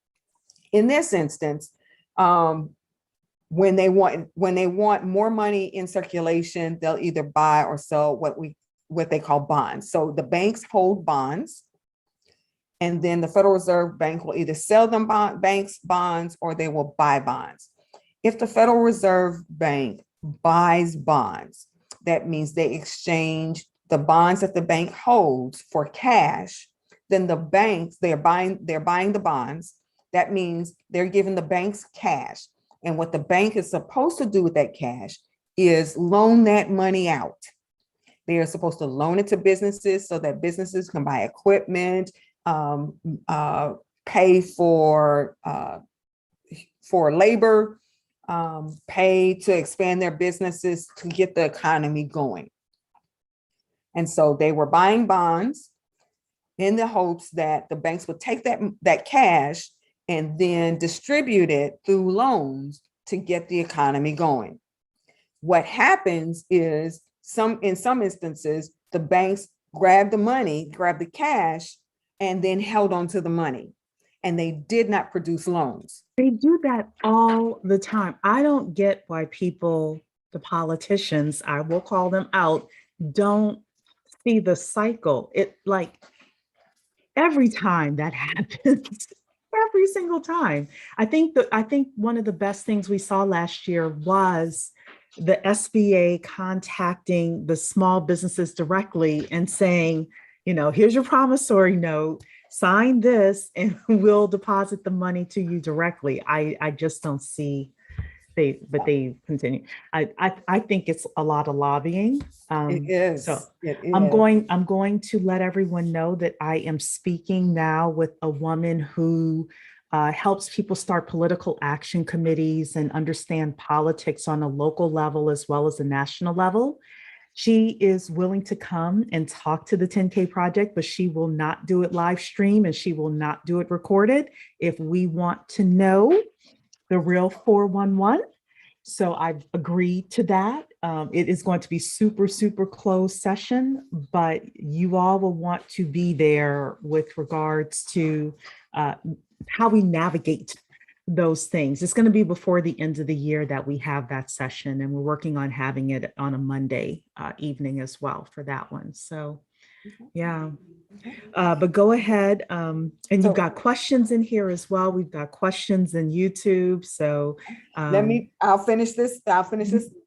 B: In this instance, when they want more money in circulation, they'll either buy or sell what they call bonds. So the banks hold bonds, and then the Federal Reserve Bank will either sell them bonds or they will buy bonds. If the Federal Reserve Bank buys bonds, that means they exchange the bonds that the bank holds for cash. Then the banks, they're buying the bonds. That means they're giving the banks cash. And what the bank is supposed to do with that cash is loan that money out. They are supposed to loan it to businesses so that businesses can buy equipment, pay for labor, pay to expand their businesses to get the economy going. And so they were buying bonds in the hopes that the banks would take that cash and then distribute it through loans to get the economy going. What happens is in some instances, the banks grabbed the cash, and then held on to the money. And they did not produce loans.
A: They do that all the time. I don't get why people, the politicians, I will call them out, don't see the cycle. It like every time that happens, every single time. I think one of the best things we saw last year was the SBA contacting the small businesses directly and saying, here's your promissory note, sign this and we'll deposit the money to you directly. I just don't see but they continue. I think it's a lot of lobbying.
B: It is.
A: So
B: it is.
A: I'm going to let everyone know that I am speaking now with a woman who helps people start political action committees and understand politics on a local level as well as a national level. She is willing to come and talk to the 10K project, but she will not do it live stream and she will not do it recorded if we want to know the real 411. So I've agreed to that. It is going to be super, super closed session, but you all will want to be there with regards to how we navigate those things. It's going to be before the end of the year that we have that session, and we're working on having it on a Monday evening as well for that one. So yeah, but go ahead. And you've got questions in here as well. We've got questions in YouTube. So
B: I'll finish this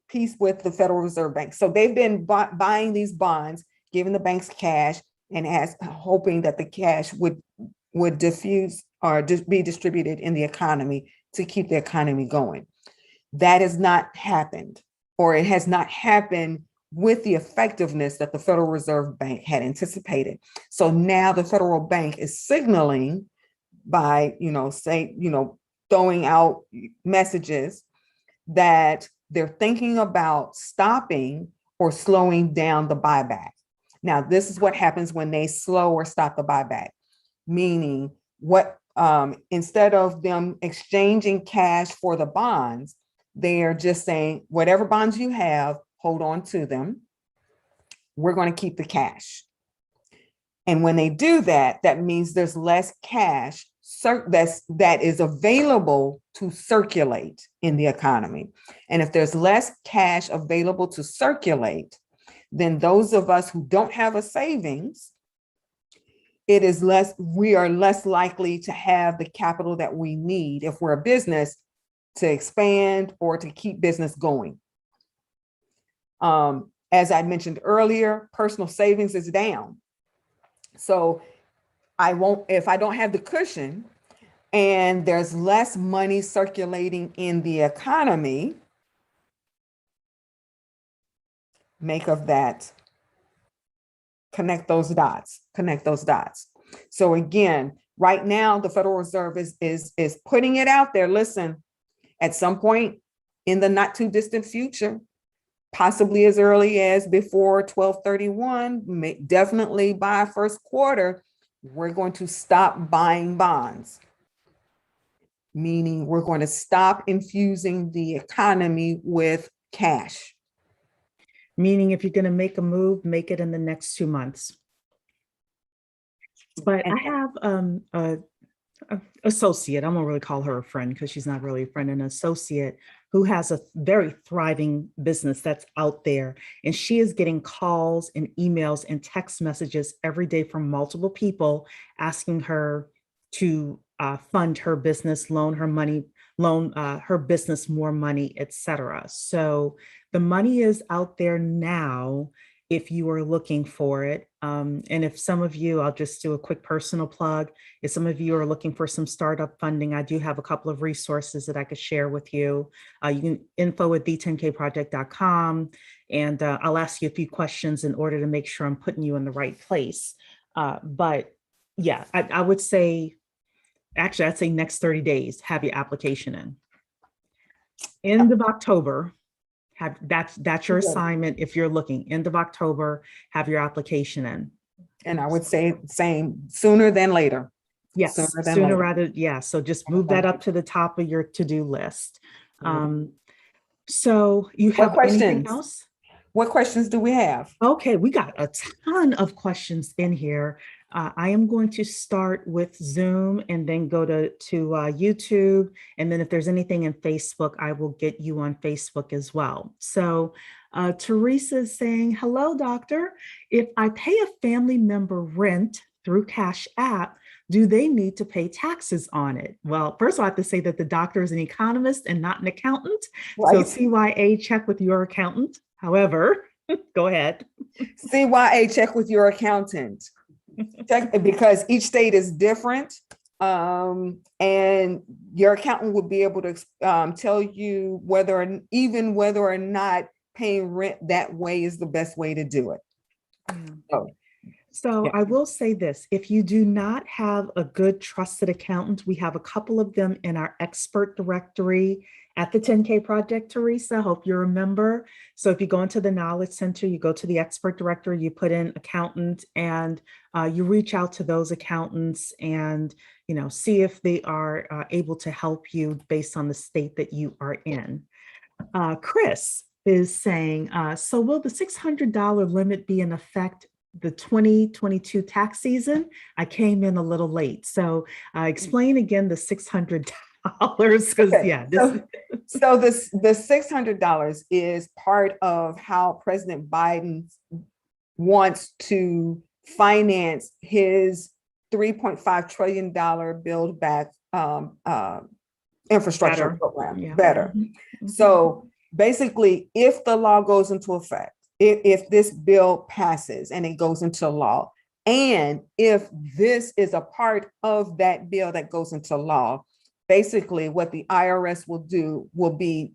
B: piece with the Federal Reserve Bank. So they've been buying these bonds, giving the banks cash, and hoping that the cash would diffuse or just be distributed in the economy to keep the economy going. That has not happened, or it has not happened with the effectiveness that the Federal Reserve Bank had anticipated. So now the federal bank is signaling by, throwing out messages that they're thinking about stopping or slowing down the buyback. Now, this is what happens when they slow or stop the buyback, meaning instead of them exchanging cash for the bonds, they're just saying, whatever bonds you have, hold on to them. We're going to keep the cash. And when they do that, that means there's less cash that is available to circulate in the economy. And if there's less cash available to circulate, then those of us who don't have a savings, we are less likely to have the capital that we need if we're a business to expand or to keep business going. As I mentioned earlier, personal savings is down. So if I don't have the cushion and there's less money circulating in the economy, make of that, connect those dots. So again, right now, the Federal Reserve is putting it out there. Listen, at some point in the not too distant future, possibly as early as before 12/31, definitely by first quarter, we're going to stop buying bonds, meaning we're going to stop infusing the economy with cash.
A: Meaning if you're going to make a move, make it in the next 2 months. But I have a associate, I'm gonna really call her a friend because she's not really a friend, an associate who has a very thriving business that's out there. And she is getting calls and emails and text messages every day from multiple people asking her to fund her business, loan her business more money, etc. So the money is out there now if you are looking for it. And if some of you, I'll just do a quick personal plug. If some of you are looking for some startup funding, I do have a couple of resources that I could share with you. You can info@the10kproject.com, and I'll ask you a few questions in order to make sure I'm putting you in the right place. But yeah, I would say, actually, I'd say next 30 days, have your application in. End of October, that's your assignment. If you're looking, end of October, have your application in.
B: And I would say same, sooner than later.
A: Yes, sooner rather. Yeah. So just move that up to the top of your to-do list. So you have anything else?
B: What questions do we have?
A: Okay, we got a ton of questions in here. I am going to start with Zoom and then go to YouTube. And then if there's anything in Facebook, I will get you on Facebook as well. So Teresa is saying, hello, doctor. If I pay a family member rent through Cash App, do they need to pay taxes on it? Well, first of all, I have to say that the doctor is an economist and not an accountant. Right. So CYA, check with your accountant. However, go ahead.
B: CYA, check with your accountant. Check, because each state is different. And your accountant will be able to tell you whether or not paying rent that way is the best way to do it.
A: So I will say this, if you do not have a good trusted accountant, we have a couple of them in our expert directory at the 10K Project, Teresa. Hope you remember. So if you go into the Knowledge Center, you go to the expert directory, you put in accountant, and you reach out to those accountants and see if they are able to help you based on the state that you are in. Chris is saying, so will the $600 limit be in effect the 2022 tax season? I came in a little late. So explain again the $600. Because yeah,
B: the $600 is part of how President Biden wants to finance his $3.5 trillion Build Back infrastructure program. Yeah. Better. Mm-hmm. So basically, if the law goes into effect, if this bill passes and it goes into law, and if this is a part of that bill that goes into law, basically what the IRS will be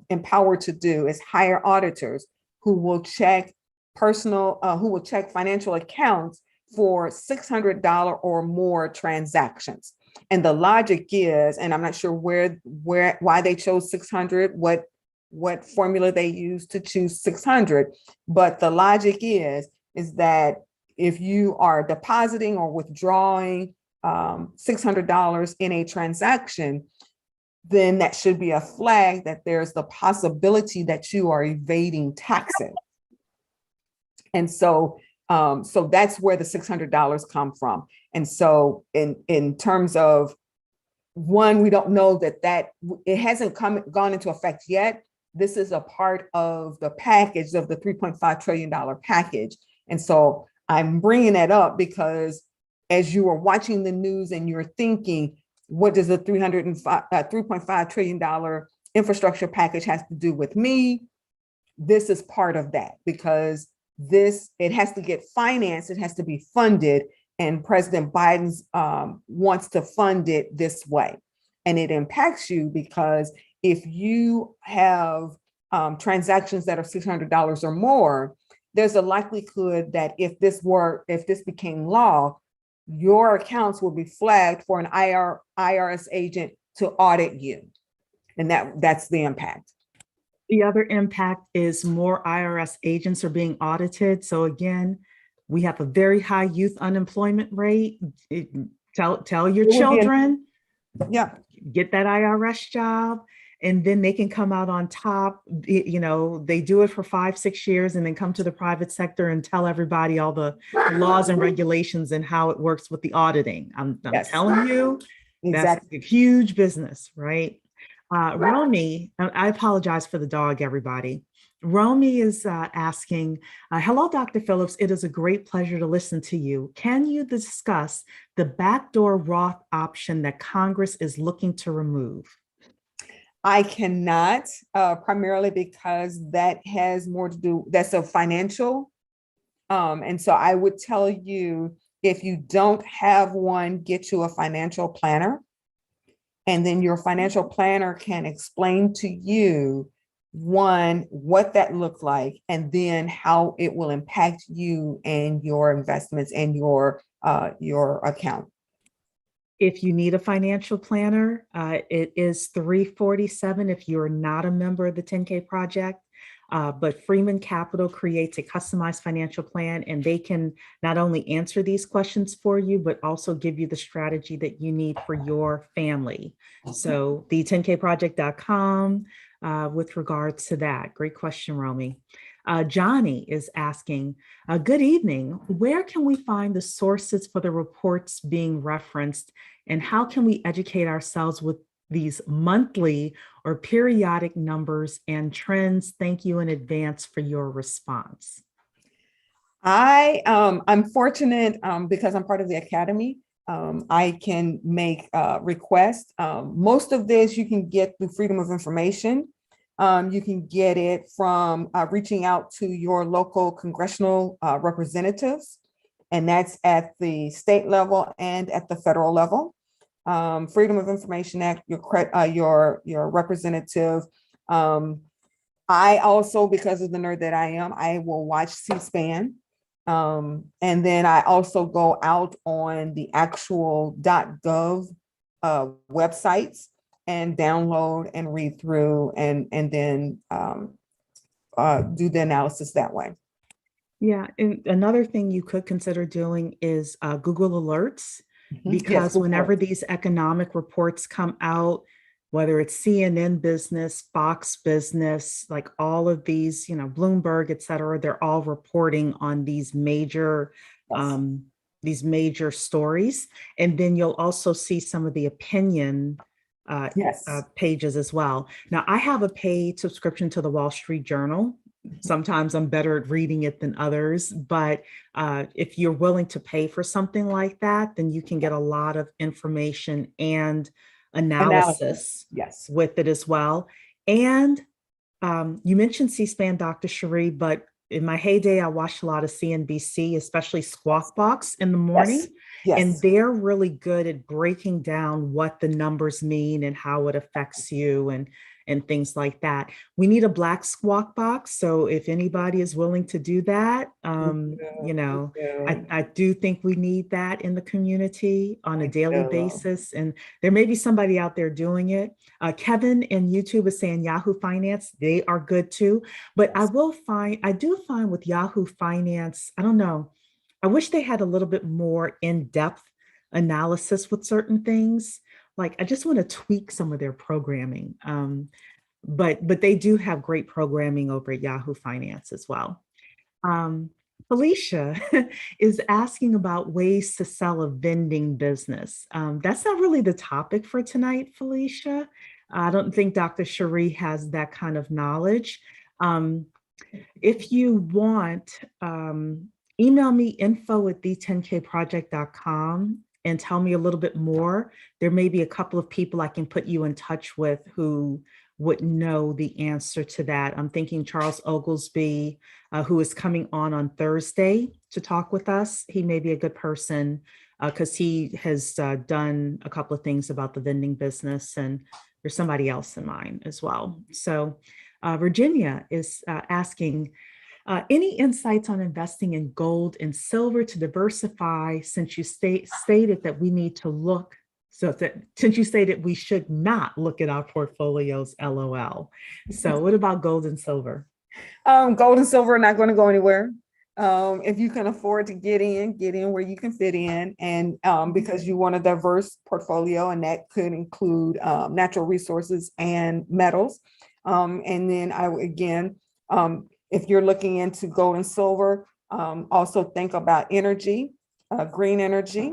B: empowered to do is hire auditors who will check financial accounts for $600 or more transactions. And the logic is, and I'm not sure why they chose 600, what formula they use to choose 600, but the logic is that if you are depositing or withdrawing $600 in a transaction, then that should be a flag that there's the possibility that you are evading taxes. And so, so that's where the $600 come from. And so in terms of, one, we don't know that it hasn't gone into effect yet. This is a part of the package of the $3.5 trillion package. And so I'm bringing that up because as you are watching the news and you're thinking, what does the $3.5 trillion infrastructure package has to do with me? This is part of that, because it has to get financed, it has to be funded, and President Biden wants to fund it this way. And it impacts you because if you have transactions that are $600 or more, there's a likelihood that if this became law, your accounts will be flagged for an IRS agent to audit you. And that's the impact.
A: The other impact is more IRS agents are being audited. So again, we have a very high youth unemployment rate. Tell your children, get that IRS job, and then they can come out on top. You know, they do it for 5-6 years and then come to the private sector and tell everybody all the laws and regulations and how it works with the auditing. I'm telling you, that's a huge business, right? Romy, I apologize for the dog, everybody. Romy is asking, hello, Dr. Phillips. It is a great pleasure to listen to you. Can you discuss the backdoor Roth option that Congress is looking to remove?
B: I cannot, primarily because that has more to do, that's a financial. And so I would tell you, if you don't have one, get you a financial planner. And then your financial planner can explain to you, one, what that looks like, and then how it will impact you and your investments and your account.
A: If you need a financial planner, it is $347 if you're not a member of the 10K Project. But Freeman Capital creates a customized financial plan, and they can not only answer these questions for you, but also give you the strategy that you need for your family. So the 10kproject.com with regards to that. Great question, Romy. Johnny is asking, good evening. Where can we find the sources for the reports being referenced, and how can we educate ourselves with these monthly or periodic numbers and trends? Thank you in advance for your response.
B: I'm fortunate because I'm part of the Academy. I can make requests. Most of this you can get through Freedom of Information. You can get it from reaching out to your local congressional representatives, and that's at the state level and at the federal level. Freedom of Information Act, your representative. I also, because of the nerd that I am, I will watch C-SPAN. And then I also go out on the actual .gov websites and download and read through and then do the analysis that way.
A: Yeah, and another thing you could consider doing is Google Alerts. Because whenever these economic reports come out, whether it's CNN Business, Fox Business, like all of these, you know, Bloomberg, et cetera, they're all reporting on these major stories. And then you'll also see some of the opinion pages as well. Now, I have a paid subscription to the Wall Street Journal. Sometimes I'm better at reading it than others, but if you're willing to pay for something like that, then you can get a lot of information and analysis with it as well. And you mentioned C-SPAN, Dr. Cheri, but in my heyday, I watched a lot of CNBC, especially Squawk Box in the morning. And they're really good at breaking down what the numbers mean and how it affects you and things like that. We need a Black Squawk Box. So if anybody is willing to do that, you know, I do think we need that in the community on a daily basis. And there may be somebody out there doing it. Kevin in YouTube is saying Yahoo Finance, they are good too. But I do find with Yahoo Finance, I don't know, I wish they had a little bit more in-depth analysis with certain things. like, I just want to tweak some of their programming. But they do have great programming over at Yahoo Finance as well. Um, Felicia is asking about ways to sell a vending business. That's not really the topic for tonight, Felicia. I don't think Dr. Cheri has that kind of knowledge. Um, if you want, email me info@the10kproject.com and tell me a little bit more. There may be a couple of people I can put you in touch with who would know the answer to that. I'm thinking Charles Oglesby, who is coming on Thursday to talk with us. He may be a good person because he has done a couple of things about the vending business, and there's somebody else in mind as well. So Virginia is asking, any insights on investing in gold and silver to diversify since you stated that we need to look, since you stated we should not look at our portfolios, LOL. So what about gold and silver?
B: Gold and silver are not going to go anywhere. If you can afford to get in where you can fit in, and because you want a diverse portfolio, and that could include natural resources and metals. And then if you're looking into gold and silver, also think about energy, green energy.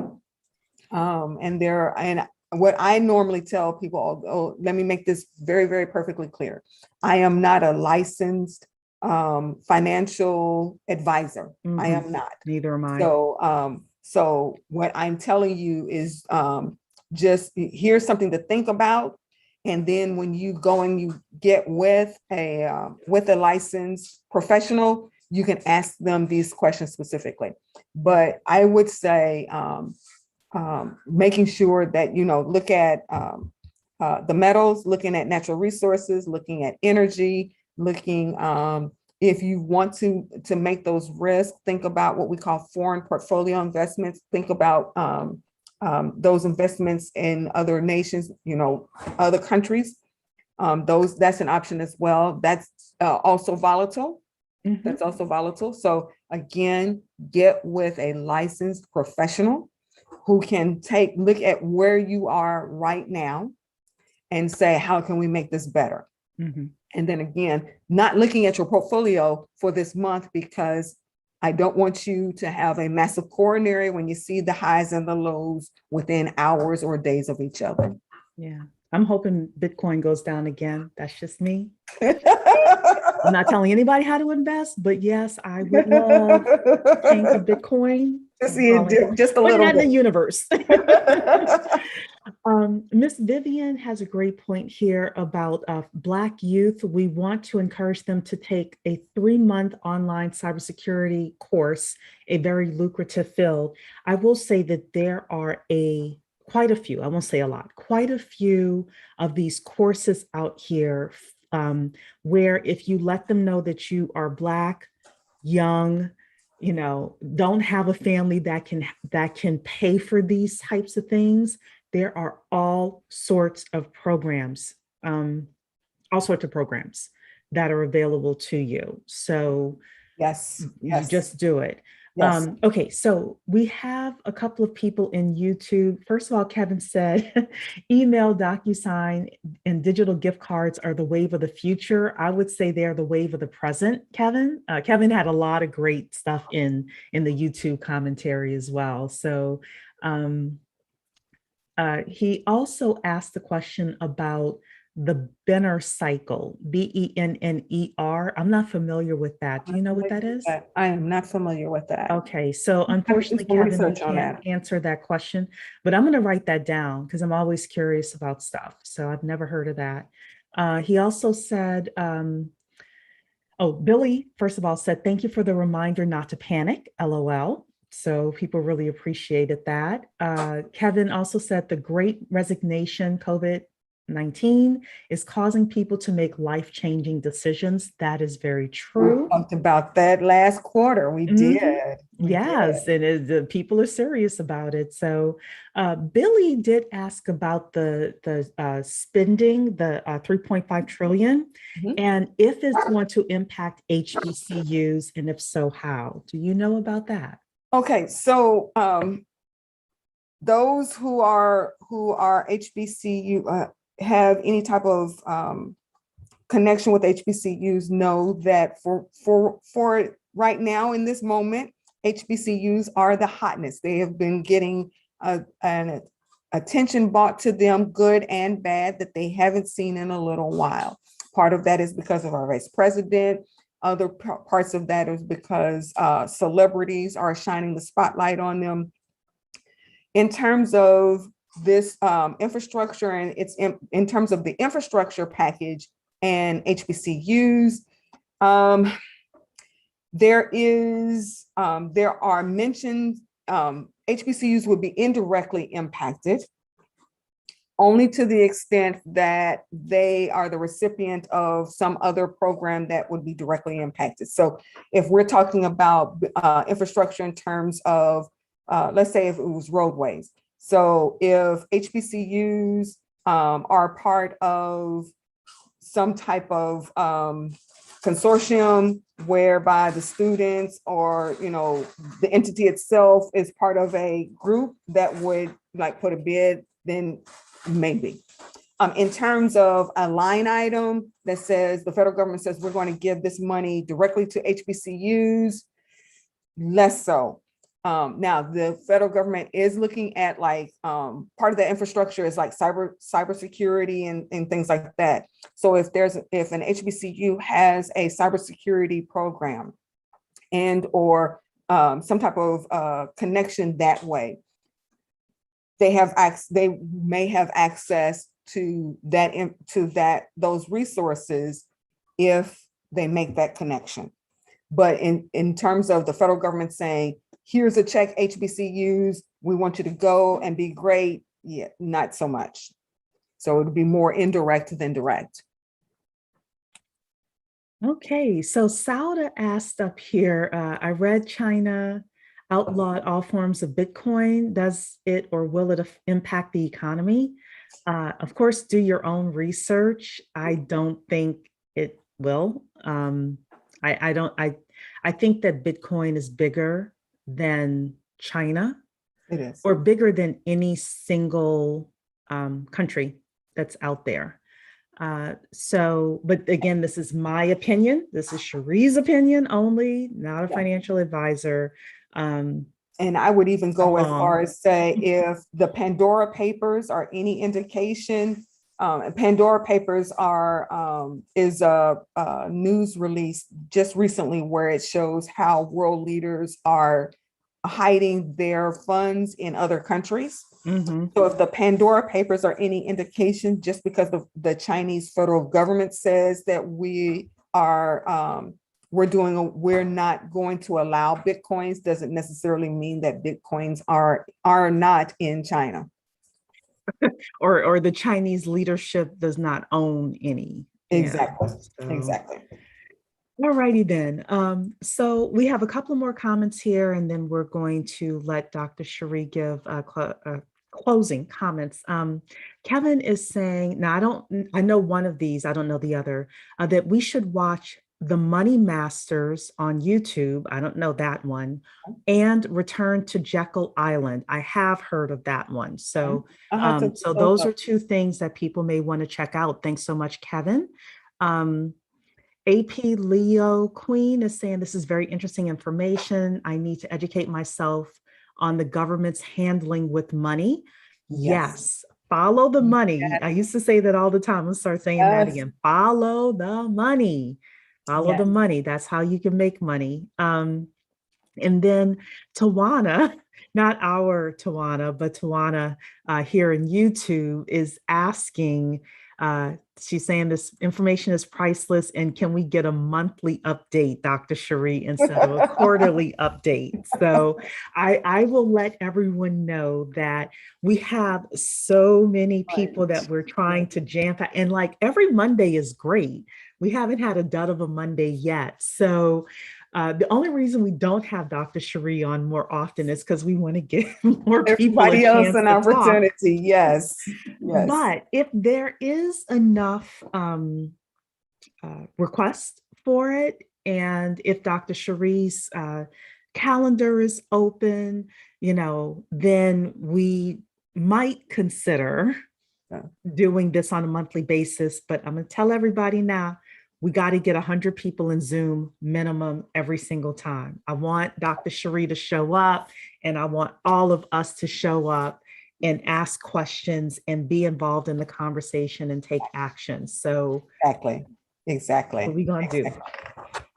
B: And what I normally tell people, let me make this very, very perfectly clear. I am not a licensed financial advisor. Mm-hmm. I am not.
A: Neither am I.
B: So what I'm telling you is just here's something to think about. And then when you go and you get with a licensed professional, you can ask them these questions specifically. But I would say making sure that, look at the metals, looking at natural resources, looking at energy, looking, if you want to make those risks, think about what we call foreign portfolio investments. Think about those investments in other nations, other countries. That's an option as well. That's also volatile. Mm-hmm. That's also volatile. So again, get with a licensed professional who can look at where you are right now and say, how can we make this better? Mm-hmm. And then again, not looking at your portfolio for this month, because I don't want you to have a massive coronary when you see the highs and the lows within hours or days of each other.
A: Yeah, I'm hoping Bitcoin goes down again. That's just me. I'm not telling anybody how to invest, but yes, I would love to change the Bitcoin.
B: To see it dip just a little bit
A: in the universe. Miss Vivian has a great point here about Black youth. We want to encourage them to take a 3-month online cybersecurity course, a very lucrative field. I will say that there are quite a few, I won't say a lot, quite a few of these courses out here where if you let them know that you are Black, young, don't have a family that can pay for these types of things, there are all sorts of programs that are available to you. So
B: yes,
A: you just do it.
B: Yes.
A: Okay, so we have a couple of people in YouTube. First of all, Kevin said, email, DocuSign, and digital gift cards are the wave of the future. I would say they're the wave of the present, Kevin. Kevin had a lot of great stuff in the YouTube commentary as well. So he also asked the question about the Benner cycle, BENNER. I'm not familiar with that. Do you know what that is?
B: I am not familiar with that.
A: Okay, so unfortunately, Kevin, you can't answer that question, but I'm going to write that down because I'm always curious about stuff. So I've never heard of that. He also said, Billy, first of all, said, thank you for the reminder not to panic, LOL. So people really appreciated that. Kevin also said the great resignation, COVID-19 is causing people to make life-changing decisions. That is very true.
B: We talked about that last quarter. We did.
A: Yes, and the people are serious about it. So Billy did ask about the spending, the 3.5 trillion, and if it's going to impact HBCUs, and if so, how? Do you know about that?
B: Okay, so those who are HBCU have any type of connection with HBCUs know that for right now in this moment, HBCUs are the hotness. They have been getting an attention brought to them, good and bad, that they haven't seen in a little while. Part of that is because of our vice president. Other parts of that is because celebrities are shining the spotlight on them. In terms of this infrastructure, and it's in terms of the infrastructure package and HBCUs, there are mentions, HBCUs would be indirectly impacted only to the extent that they are the recipient of some other program that would be directly impacted. So if we're talking about infrastructure in terms of, let's say if it was roadways. So if HBCUs are part of some type of consortium whereby the students or, the entity itself is part of a group that would like put a bid, then maybe. In terms of a line item that says the federal government says we're going to give this money directly to HBCUs, less so. Now the federal government is looking at like part of the infrastructure is like cybersecurity and things like that. So if an HBCU has a cybersecurity program and or some type of connection that way, they may have access to those resources if they make that connection. But in terms of the federal government saying, here's a check, HBCUs, we want you to go and be great, yeah, not so much. So it would be more indirect than direct.
A: Okay, so Sauda asked up here, I read China outlawed all forms of Bitcoin. Does it or will it impact the economy? Of course, do your own research. I don't think it will. I think that Bitcoin is bigger than China.
B: It is.
A: Or bigger than any single country that's out there. But again, this is my opinion. This is Cheri's opinion only, not a financial advisor.
B: And I would even go as far as say, if the Pandora Papers are any indication, Pandora Papers is a news release just recently where it shows how world leaders are hiding their funds in other countries. Mm-hmm. So if the Pandora Papers are any indication, just because the Chinese federal government says that we're not going to allow Bitcoins, doesn't necessarily mean that Bitcoins are not in China.
A: or the Chinese leadership does not own any.
B: Exactly. Exactly.
A: All righty then. So we have a couple more comments here, and then we're going to let Dr. Cheri give closing comments. Kevin is saying, now I know one of these, I don't know the other, that we should watch The Money Masters on YouTube. I don't know that one. And Return to Jekyll Island. I have heard of that one. So, so those are two things that people may want to check out. Thanks so much, Kevin. AP Leo Queen is saying, this is very interesting information. I need to educate myself on the government's handling with money. Yes. Follow the money. Yes. I used to say that all the time. I'm gonna start saying that again. Follow the money. Follow the money. That's how you can make money. And then Tawana, not our Tawana, but Tawana here in YouTube is asking, she's saying this information is priceless, and can we get a monthly update, Dr. Cheri, instead of a quarterly update? So I will let everyone know that we have so many people that we're trying to jam pack, and like every Monday is great. We haven't had a dud of a Monday yet. So the only reason we don't have Dr. Cheri on more often is because we want to give more
B: everybody else an opportunity. Yes. Yes.
A: But if there is enough request for it, and if Dr. Cheri's calendar is open, then we might consider
B: Yeah.
A: doing this on a monthly basis. But I'm going to tell everybody now, we got to get 100 people in Zoom minimum every single time. I want Dr. Cheri to show up, and I want all of us to show up and ask questions and be involved in the conversation and take action. So
B: Exactly.
A: what are we going to do?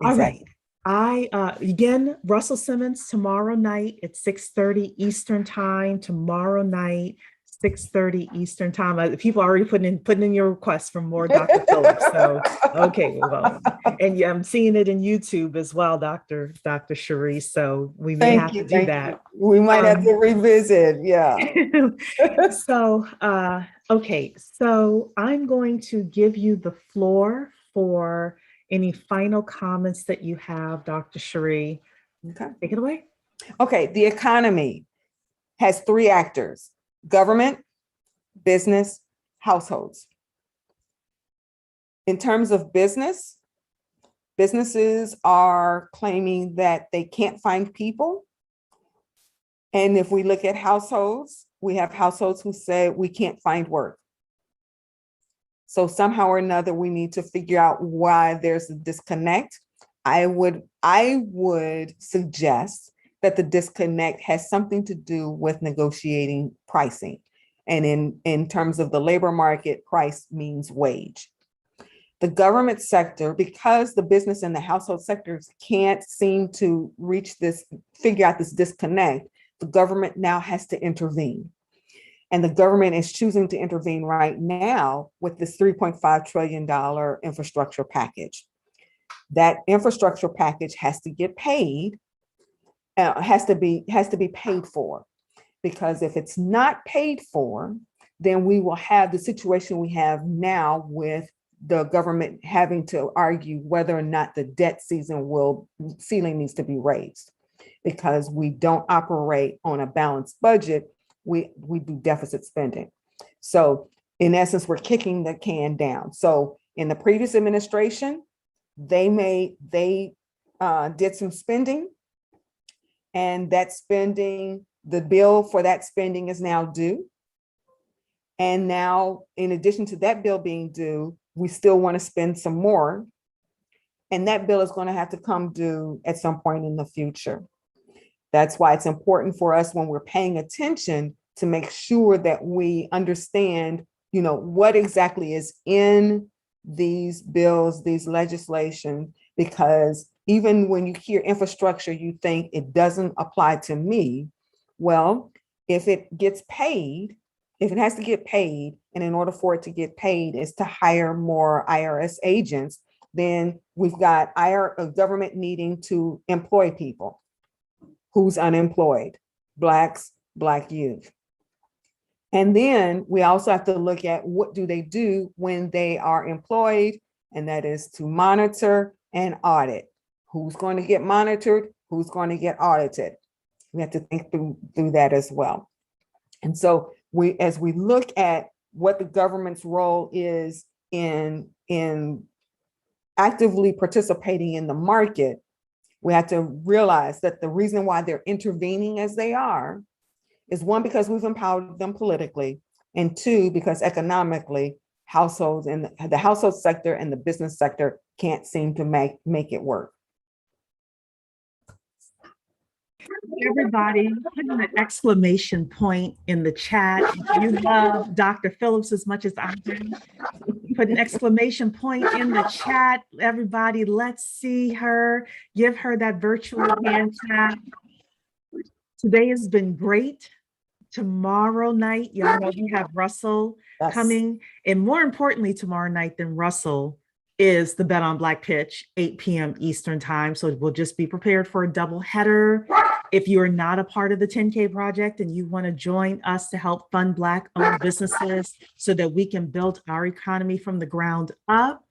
B: Exactly.
A: All right. Again, Russell Simmons tomorrow night at 6:30 Eastern time. Tomorrow night, 6:30 Eastern time. People are already putting in your requests for more Dr. Phillips. So okay, well, and yeah, I'm seeing it in YouTube as well, Dr. Cheri. So we may have to do that.
B: We might have to revisit. Yeah.
A: So okay, so I'm going to give you the floor for any final comments that you have, Dr. Cheri.
B: Okay.
A: Take it away.
B: Okay. The economy has three actors: government, business, households. In terms of business, businesses are claiming that they can't find people. And if we look at households, we have households who say we can't find work. So somehow or another, we need to figure out why there's a disconnect. I would suggest that the disconnect has something to do with negotiating pricing. And in terms of the labor market, price means wage. The government sector, because the business and the household sectors can't seem to figure out this disconnect, the government now has to intervene. And the government is choosing to intervene right now with this $3.5 trillion infrastructure package. That infrastructure package has to get paid, has to be paid for. Because if it's not paid for, then we will have the situation we have now with the government having to argue whether or not the debt ceiling needs to be raised. Because we don't operate on a balanced budget, we do deficit spending. So in essence, we're kicking the can down. So in the previous administration, they did some spending, and that spending, the bill for that spending is now due. And now, in addition to that bill being due, we still want to spend some more. And that bill is going to have to come due at some point in the future. That's why it's important for us, when we're paying attention, to make sure that we understand, what exactly is in these bills, these legislation, because even when you hear infrastructure, you think it doesn't apply to me. Well, if it has to get paid, and in order for it to get paid is to hire more IRS agents, then we've got a government needing to employ people. Who's unemployed? Blacks, Black youth. And then we also have to look at what do they do when they are employed, and that is to monitor and audit. Who's going to get monitored? Who's going to get audited? We have to think through that as well. And so as we look at what the government's role is in actively participating in the market, we have to realize that the reason why they're intervening as they are is, one, because we've empowered them politically, and two, because economically, households and the household sector and the business sector can't seem to make it work.
A: Everybody, put an exclamation point in the chat. If you love Dr. Phillips as much as I do, put an exclamation point in the chat. Everybody, let's see her. Give her that virtual hand tap. Today has been great. Tomorrow night, y'all know we have Russell coming. And more importantly, tomorrow night than Russell is the Bet on Black pitch, 8 p.m. Eastern time. So we'll just be prepared for a double header. If you are not a part of the 10K project and you want to join us to help fund Black-owned businesses so that we can build our economy from the ground up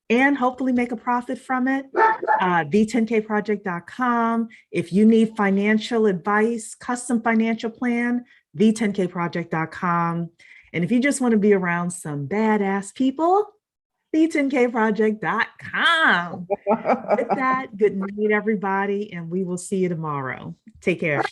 A: and hopefully make a profit from it, the10kproject.com. If you need financial advice, custom financial plan, the10kproject.com. And if you just want to be around some badass people, the10kproject.com. With that, good night, everybody, and we will see you tomorrow. Take care.